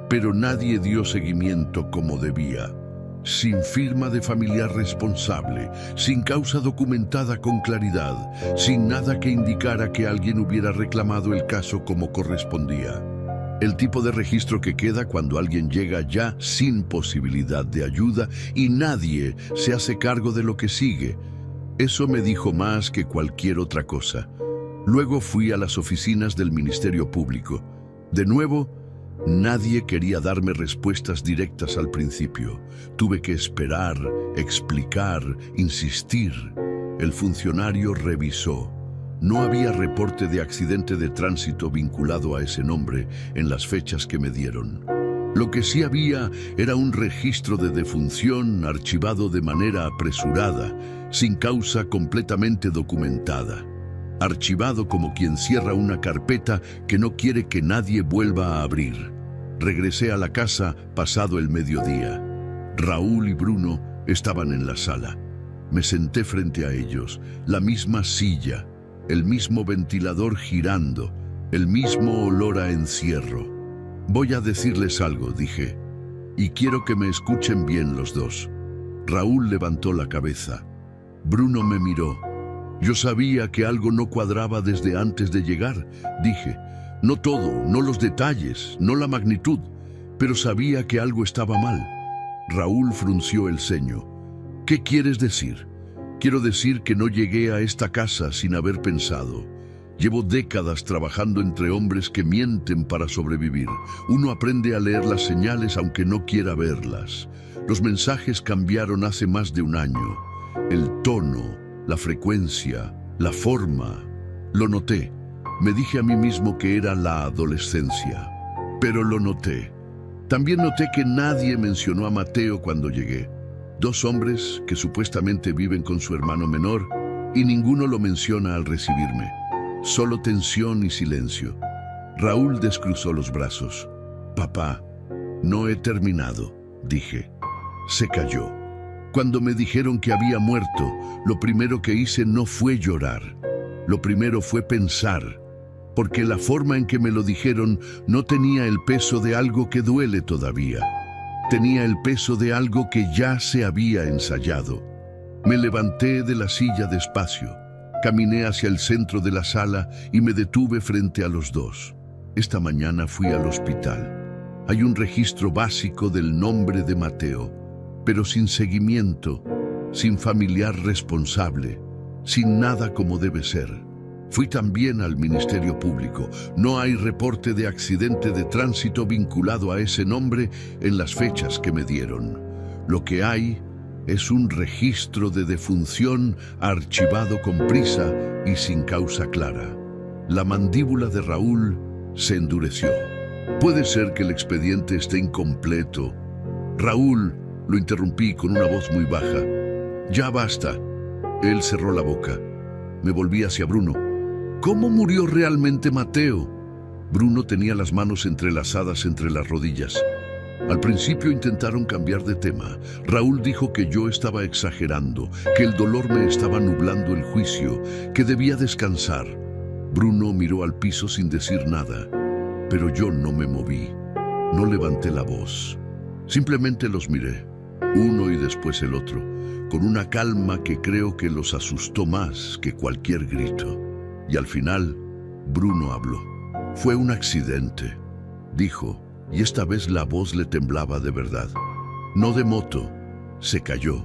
pero nadie dio seguimiento como debía. Sin firma de familiar responsable, sin causa documentada con claridad, sin nada que indicara que alguien hubiera reclamado el caso como correspondía. El tipo de registro que queda cuando alguien llega ya sin posibilidad de ayuda y nadie se hace cargo de lo que sigue. Eso me dijo más que cualquier otra cosa. Luego fui a las oficinas del Ministerio Público. De nuevo, nadie quería darme respuestas directas al principio. Tuve que esperar, explicar, insistir. El funcionario revisó. No había reporte de accidente de tránsito vinculado a ese nombre en las fechas que me dieron. Lo que sí había era un registro de defunción archivado de manera apresurada, sin causa completamente documentada. Archivado como quien cierra una carpeta que no quiere que nadie vuelva a abrir. Regresé a la casa pasado el mediodía. Raúl y Bruno estaban en la sala. Me senté frente a ellos, la misma silla, el mismo ventilador girando, el mismo olor a encierro. Voy a decirles algo, dije, y quiero que me escuchen bien los dos. Raúl levantó la cabeza. Bruno me miró. Yo sabía que algo no cuadraba desde antes de llegar, dije. No todo, no los detalles, no la magnitud, pero sabía que algo estaba mal. Raúl frunció el ceño. ¿Qué quieres decir? Quiero decir que no llegué a esta casa sin haber pensado. Llevo décadas trabajando entre hombres que mienten para sobrevivir. Uno aprende a leer las señales aunque no quiera verlas. Los mensajes cambiaron hace más de un año. El tono, la frecuencia, la forma. Lo noté. Me dije a mí mismo que era la adolescencia. Pero lo noté. También noté que nadie mencionó a Mateo cuando llegué. Dos hombres que supuestamente viven con su hermano menor y ninguno lo menciona al recibirme. Solo tensión y silencio. Raúl descruzó los brazos. Papá, no he terminado, dije. Se calló. Cuando me dijeron que había muerto, lo primero que hice no fue llorar. Lo primero fue pensar, porque la forma en que me lo dijeron no tenía el peso de algo que duele todavía. Tenía el peso de algo que ya se había ensayado. Me levanté de la silla despacio, caminé hacia el centro de la sala y me detuve frente a los dos. Esta mañana fui al hospital. Hay un registro básico del nombre de Mateo, pero sin seguimiento, sin familiar responsable, sin nada como debe ser. Fui también al Ministerio Público. No hay reporte de accidente de tránsito vinculado a ese nombre en las fechas que me dieron. Lo que hay es un registro de defunción archivado con prisa y sin causa clara. La mandíbula de Raúl se endureció. Puede ser que el expediente esté incompleto. Raúl, lo interrumpí con una voz muy baja. Ya basta. Él cerró la boca. Me volví hacia Bruno. ¿Cómo murió realmente Mateo? Bruno tenía las manos entrelazadas entre las rodillas. Al principio intentaron cambiar de tema. Raúl dijo que yo estaba exagerando, que el dolor me estaba nublando el juicio, que debía descansar. Bruno miró al piso sin decir nada, pero yo no me moví. No levanté la voz. Simplemente los miré, uno y después el otro, con una calma que creo que los asustó más que cualquier grito. Y al final, Bruno habló. Fue un accidente, dijo, y esta vez la voz le temblaba de verdad. No de moto, se cayó.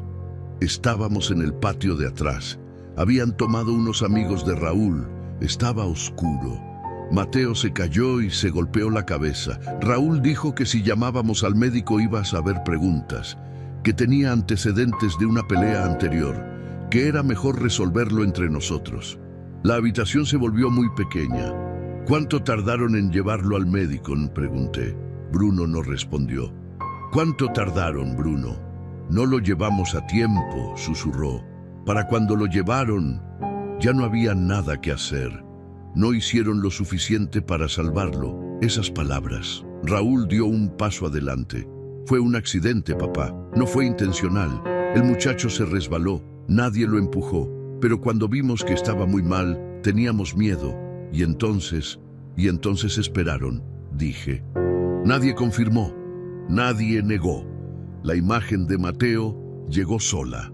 Estábamos en el patio de atrás. Habían tomado unos amigos de Raúl. Estaba oscuro. Mateo se cayó y se golpeó la cabeza. Raúl dijo que si llamábamos al médico iba a saber preguntas, que tenía antecedentes de una pelea anterior, que era mejor resolverlo entre nosotros. La habitación se volvió muy pequeña. ¿Cuánto tardaron en llevarlo al médico?, pregunté. Bruno no respondió. ¿Cuánto tardaron, Bruno? No lo llevamos a tiempo, susurró. Para cuando lo llevaron, ya no había nada que hacer. No hicieron lo suficiente para salvarlo. Esas palabras. Raúl dio un paso adelante. Fue un accidente, papá. No fue intencional. El muchacho se resbaló, nadie lo empujó, pero cuando vimos que estaba muy mal, teníamos miedo, y entonces esperaron, dije. Nadie confirmó, nadie negó. La imagen de Mateo llegó sola.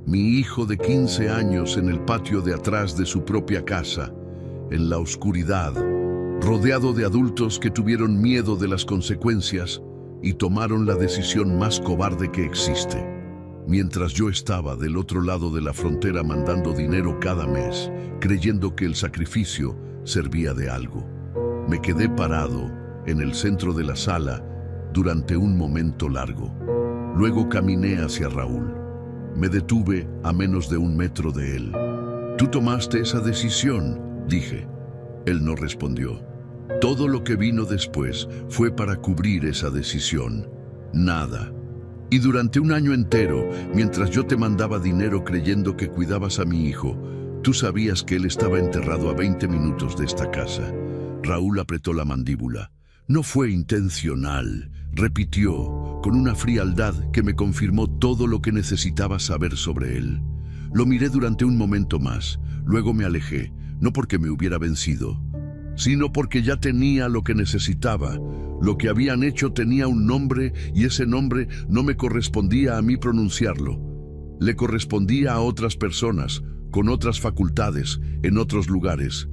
Mi hijo de 15 años en el patio de atrás de su propia casa, en la oscuridad, rodeado de adultos que tuvieron miedo de las consecuencias y tomaron la decisión más cobarde que existe. Mientras yo estaba del otro lado de la frontera mandando dinero cada mes, creyendo que el sacrificio servía de algo. Me quedé parado en el centro de la sala durante un momento largo. Luego caminé hacia Raúl. Me detuve a menos de 1 metro de él. «Tú tomaste esa decisión», dije. Él no respondió. Todo lo que vino después fue para cubrir esa decisión. Nada. Y durante 1 año entero, mientras yo te mandaba dinero creyendo que cuidabas a mi hijo, tú sabías que él estaba enterrado a 20 minutos de esta casa. Raúl apretó la mandíbula. No fue intencional, repitió, con una frialdad que me confirmó todo lo que necesitaba saber sobre él. Lo miré durante un momento más, luego me alejé, no porque me hubiera vencido, sino porque ya tenía lo que necesitaba. Lo que habían hecho tenía un nombre y ese nombre no me correspondía a mí pronunciarlo. Le correspondía a otras personas, con otras facultades, en otros lugares.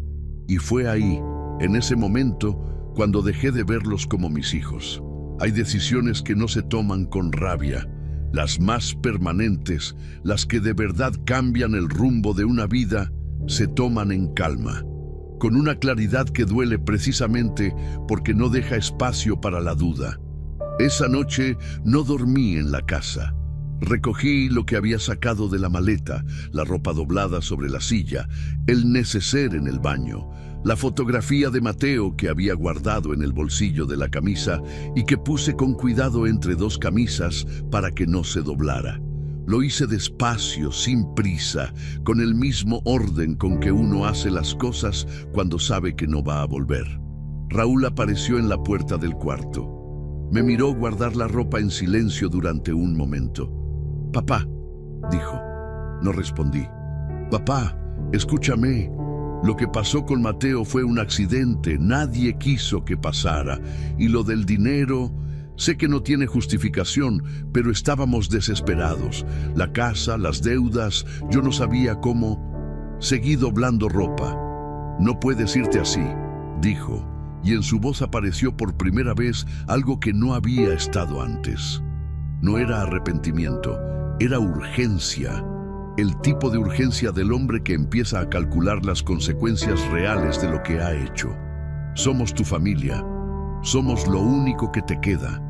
Y fue ahí, en ese momento, cuando dejé de verlos como mis hijos. Hay decisiones que no se toman con rabia. Las más permanentes, las que de verdad cambian el rumbo de una vida, se toman en calma, con una claridad que duele precisamente porque no deja espacio para la duda. Esa noche no dormí en la casa. Recogí lo que había sacado de la maleta, la ropa doblada sobre la silla, el neceser en el baño, la fotografía de Mateo que había guardado en el bolsillo de la camisa y que puse con cuidado entre 2 camisas para que no se doblara. Lo hice despacio, sin prisa, con el mismo orden con que uno hace las cosas cuando sabe que no va a volver. Raúl apareció en la puerta del cuarto. Me miró guardar la ropa en silencio durante un momento. «Papá», dijo. No respondí. «Papá, escúchame. Lo que pasó con Mateo fue un accidente. Nadie quiso que pasara. Y lo del dinero, sé que no tiene justificación, pero estábamos desesperados. La casa, las deudas, yo no sabía cómo. Seguí doblando ropa». «No puedes irte así», dijo, y en su voz apareció por primera vez algo que no había estado antes. No era arrepentimiento, era urgencia. El tipo de urgencia del hombre que empieza a calcular las consecuencias reales de lo que ha hecho. Somos tu familia. Somos lo único que te queda.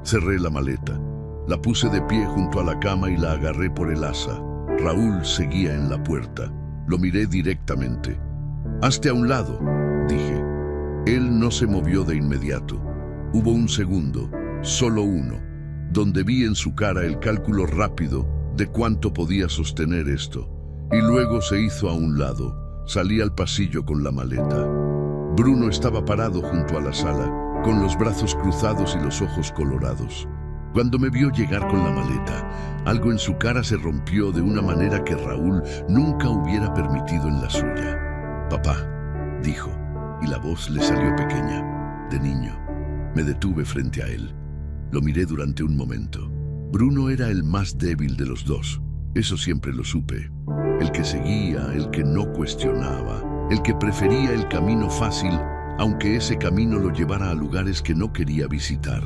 Cerré la maleta. La puse de pie junto a la cama y la agarré por el asa. Raúl seguía en la puerta. Lo miré directamente. «Hazte a un lado», dije. Él no se movió de inmediato. Hubo un segundo, solo uno, donde vi en su cara el cálculo rápido de cuánto podía sostener esto. Y luego se hizo a un lado. Salí al pasillo con la maleta. Bruno estaba parado junto a la sala, con los brazos cruzados y los ojos colorados. Cuando me vio llegar con la maleta, algo en su cara se rompió de una manera que Raúl nunca hubiera permitido en la suya. «Papá», dijo, y la voz le salió pequeña, de niño. Me detuve frente a él. Lo miré durante un momento. Bruno era el más débil de los dos. Eso siempre lo supe. El que seguía, el que no cuestionaba, el que prefería el camino fácil, aunque ese camino lo llevara a lugares que no quería visitar.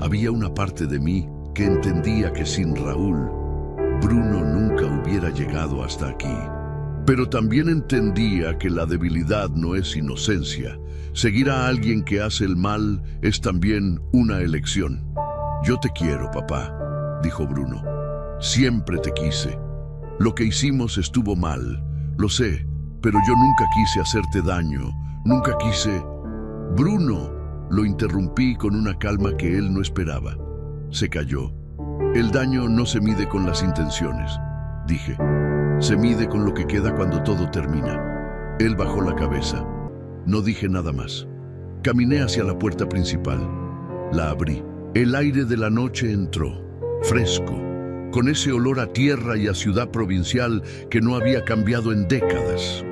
Había una parte de mí que entendía que sin Raúl, Bruno nunca hubiera llegado hasta aquí. Pero también entendía que la debilidad no es inocencia. Seguir a alguien que hace el mal es también una elección. «Yo te quiero, papá», dijo Bruno. «Siempre te quise. Lo que hicimos estuvo mal, lo sé, pero yo nunca quise hacerte daño. Nunca quise...» «Bruno», lo interrumpí con una calma que él no esperaba. Se calló. «El daño no se mide con las intenciones», dije. «Se mide con lo que queda cuando todo termina». Él bajó la cabeza. No dije nada más. Caminé hacia la puerta principal. La abrí. El aire de la noche entró, fresco, con ese olor a tierra y a ciudad provincial que no había cambiado en décadas.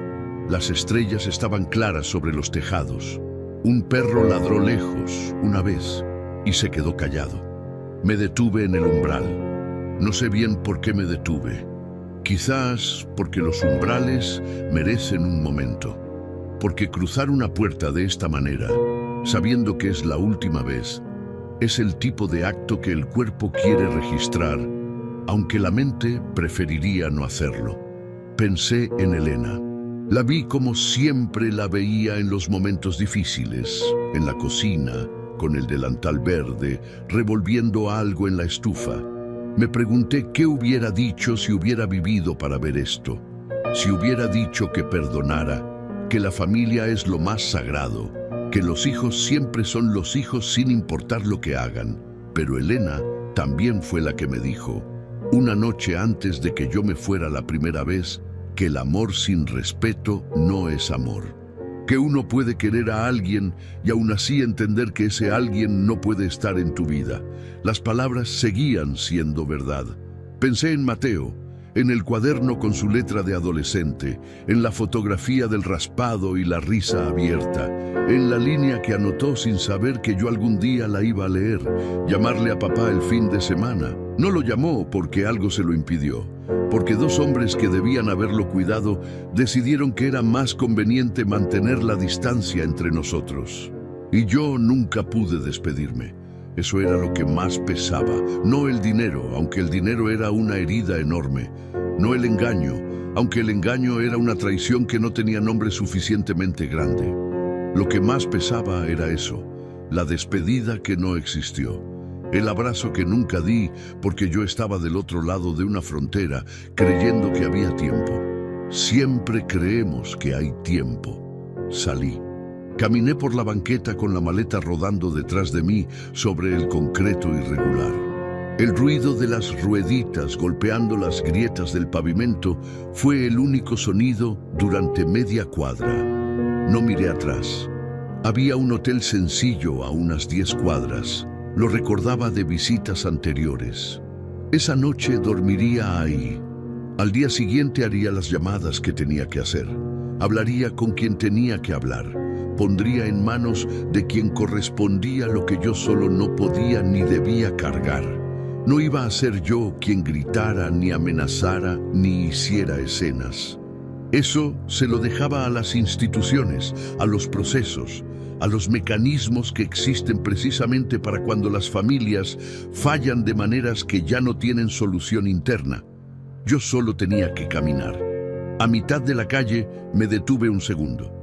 Las estrellas estaban claras sobre los tejados. Un perro ladró lejos una vez y se quedó callado. Me detuve en el umbral. No sé bien por qué me detuve. Quizás porque los umbrales merecen un momento. Porque cruzar una puerta de esta manera, sabiendo que es la última vez, es el tipo de acto que el cuerpo quiere registrar, aunque la mente preferiría no hacerlo. Pensé en Elena. La vi como siempre la veía en los momentos difíciles, en la cocina, con el delantal verde, revolviendo algo en la estufa. Me pregunté qué hubiera dicho si hubiera vivido para ver esto. Si hubiera dicho que perdonara, que la familia es lo más sagrado, que los hijos siempre son los hijos sin importar lo que hagan. Pero Elena también fue la que me dijo, una noche antes de que yo me fuera la primera vez, que el amor sin respeto no es amor. Que uno puede querer a alguien y aún así entender que ese alguien no puede estar en tu vida. Las palabras seguían siendo verdad. Pensé en Mateo, en el cuaderno con su letra de adolescente, en la fotografía del raspado y la risa abierta, en la línea que anotó sin saber que yo algún día la iba a leer, llamarle a papá el fin de semana. No lo llamó porque algo se lo impidió, porque dos hombres que debían haberlo cuidado decidieron que era más conveniente mantener la distancia entre nosotros. Y yo nunca pude despedirme. Eso era lo que más pesaba, no el dinero, aunque el dinero era una herida enorme, no el engaño, aunque el engaño era una traición que no tenía nombre suficientemente grande. Lo que más pesaba era eso, la despedida que no existió. El abrazo que nunca di porque yo estaba del otro lado de una frontera creyendo que había tiempo. Siempre creemos que hay tiempo. Salí. Caminé por la banqueta con la maleta rodando detrás de mí sobre el concreto irregular. El ruido de las rueditas golpeando las grietas del pavimento fue el único sonido durante media cuadra. No miré atrás. Había un hotel sencillo a unas 10 cuadras. Lo recordaba de visitas anteriores. Esa noche dormiría ahí. Al día siguiente haría las llamadas que tenía que hacer. Hablaría con quien tenía que hablar. Pondría en manos de quien correspondía lo que yo solo no podía ni debía cargar. No iba a ser yo quien gritara, ni amenazara, ni hiciera escenas. Eso se lo dejaba a las instituciones, a los procesos, a los mecanismos que existen precisamente para cuando las familias fallan de maneras que ya no tienen solución interna. Yo solo tenía que caminar. A mitad de la calle me detuve un segundo.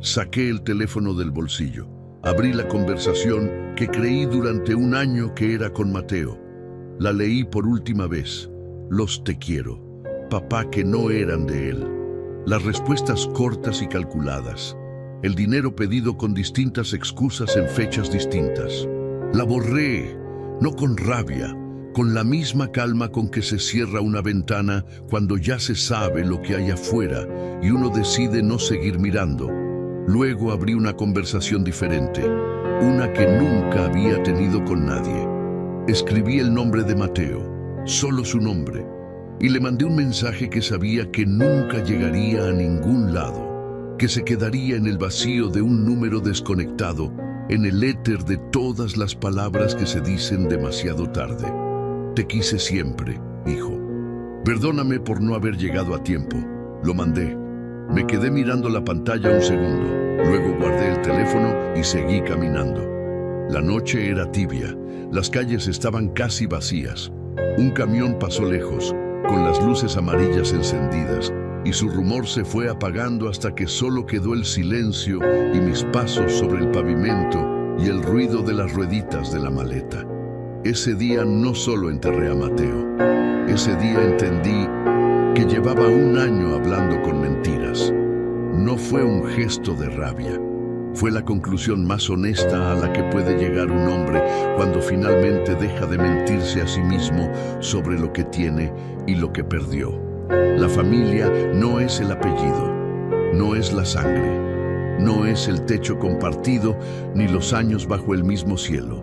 Saqué el teléfono del bolsillo. Abrí la conversación que creí durante un año que era con Mateo. La leí por última vez. Los te quiero. Papá, que no eran de él. Las respuestas cortas y calculadas. El dinero pedido con distintas excusas en fechas distintas. La borré, no con rabia, con la misma calma con que se cierra una ventana cuando ya se sabe lo que hay afuera y uno decide no seguir mirando. Luego abrí una conversación diferente, una que nunca había tenido con nadie. Escribí el nombre de Mateo, solo su nombre, y le mandé un mensaje que sabía que nunca llegaría a ningún lado, que se quedaría en el vacío de un número desconectado, en el éter de todas las palabras que se dicen demasiado tarde. Te quise siempre, hijo. Perdóname por no haber llegado a tiempo. Lo mandé. Me quedé mirando la pantalla un segundo, luego guardé el teléfono y seguí caminando. La noche era tibia, las calles estaban casi vacías. Un camión pasó lejos, con las luces amarillas encendidas, y su rumor se fue apagando hasta que solo quedó el silencio y mis pasos sobre el pavimento y el ruido de las rueditas de la maleta. Ese día no solo enterré a Mateo, ese día entendí que llevaba un año hablando con mentiras. No fue un gesto de rabia. Fue la conclusión más honesta a la que puede llegar un hombre cuando finalmente deja de mentirse a sí mismo sobre lo que tiene y lo que perdió. La familia no es el apellido, no es la sangre, no es el techo compartido ni los años bajo el mismo cielo.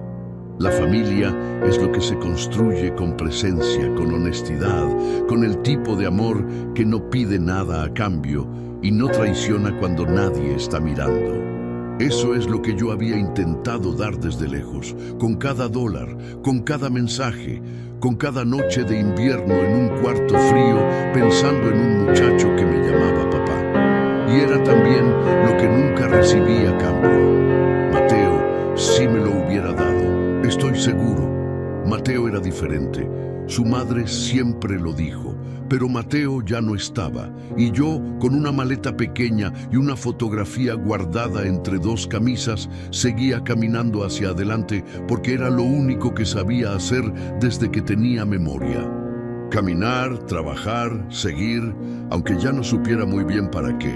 La familia es lo que se construye con presencia, con honestidad, con el tipo de amor que no pide nada a cambio y no traiciona cuando nadie está mirando. Eso es lo que yo había intentado dar desde lejos, con cada dólar, con cada mensaje, con cada noche de invierno en un cuarto frío, pensando en un muchacho que me llamaba papá. Y era también lo que nunca recibí a cambio. Mateo sí me lo hubiera dado. Estoy seguro. Mateo era diferente. Su madre siempre lo dijo, pero Mateo ya no estaba, y yo, con una maleta pequeña y una fotografía guardada entre dos camisas, seguía caminando hacia adelante porque era lo único que sabía hacer desde que tenía memoria. Caminar, trabajar, seguir, aunque ya no supiera muy bien para qué.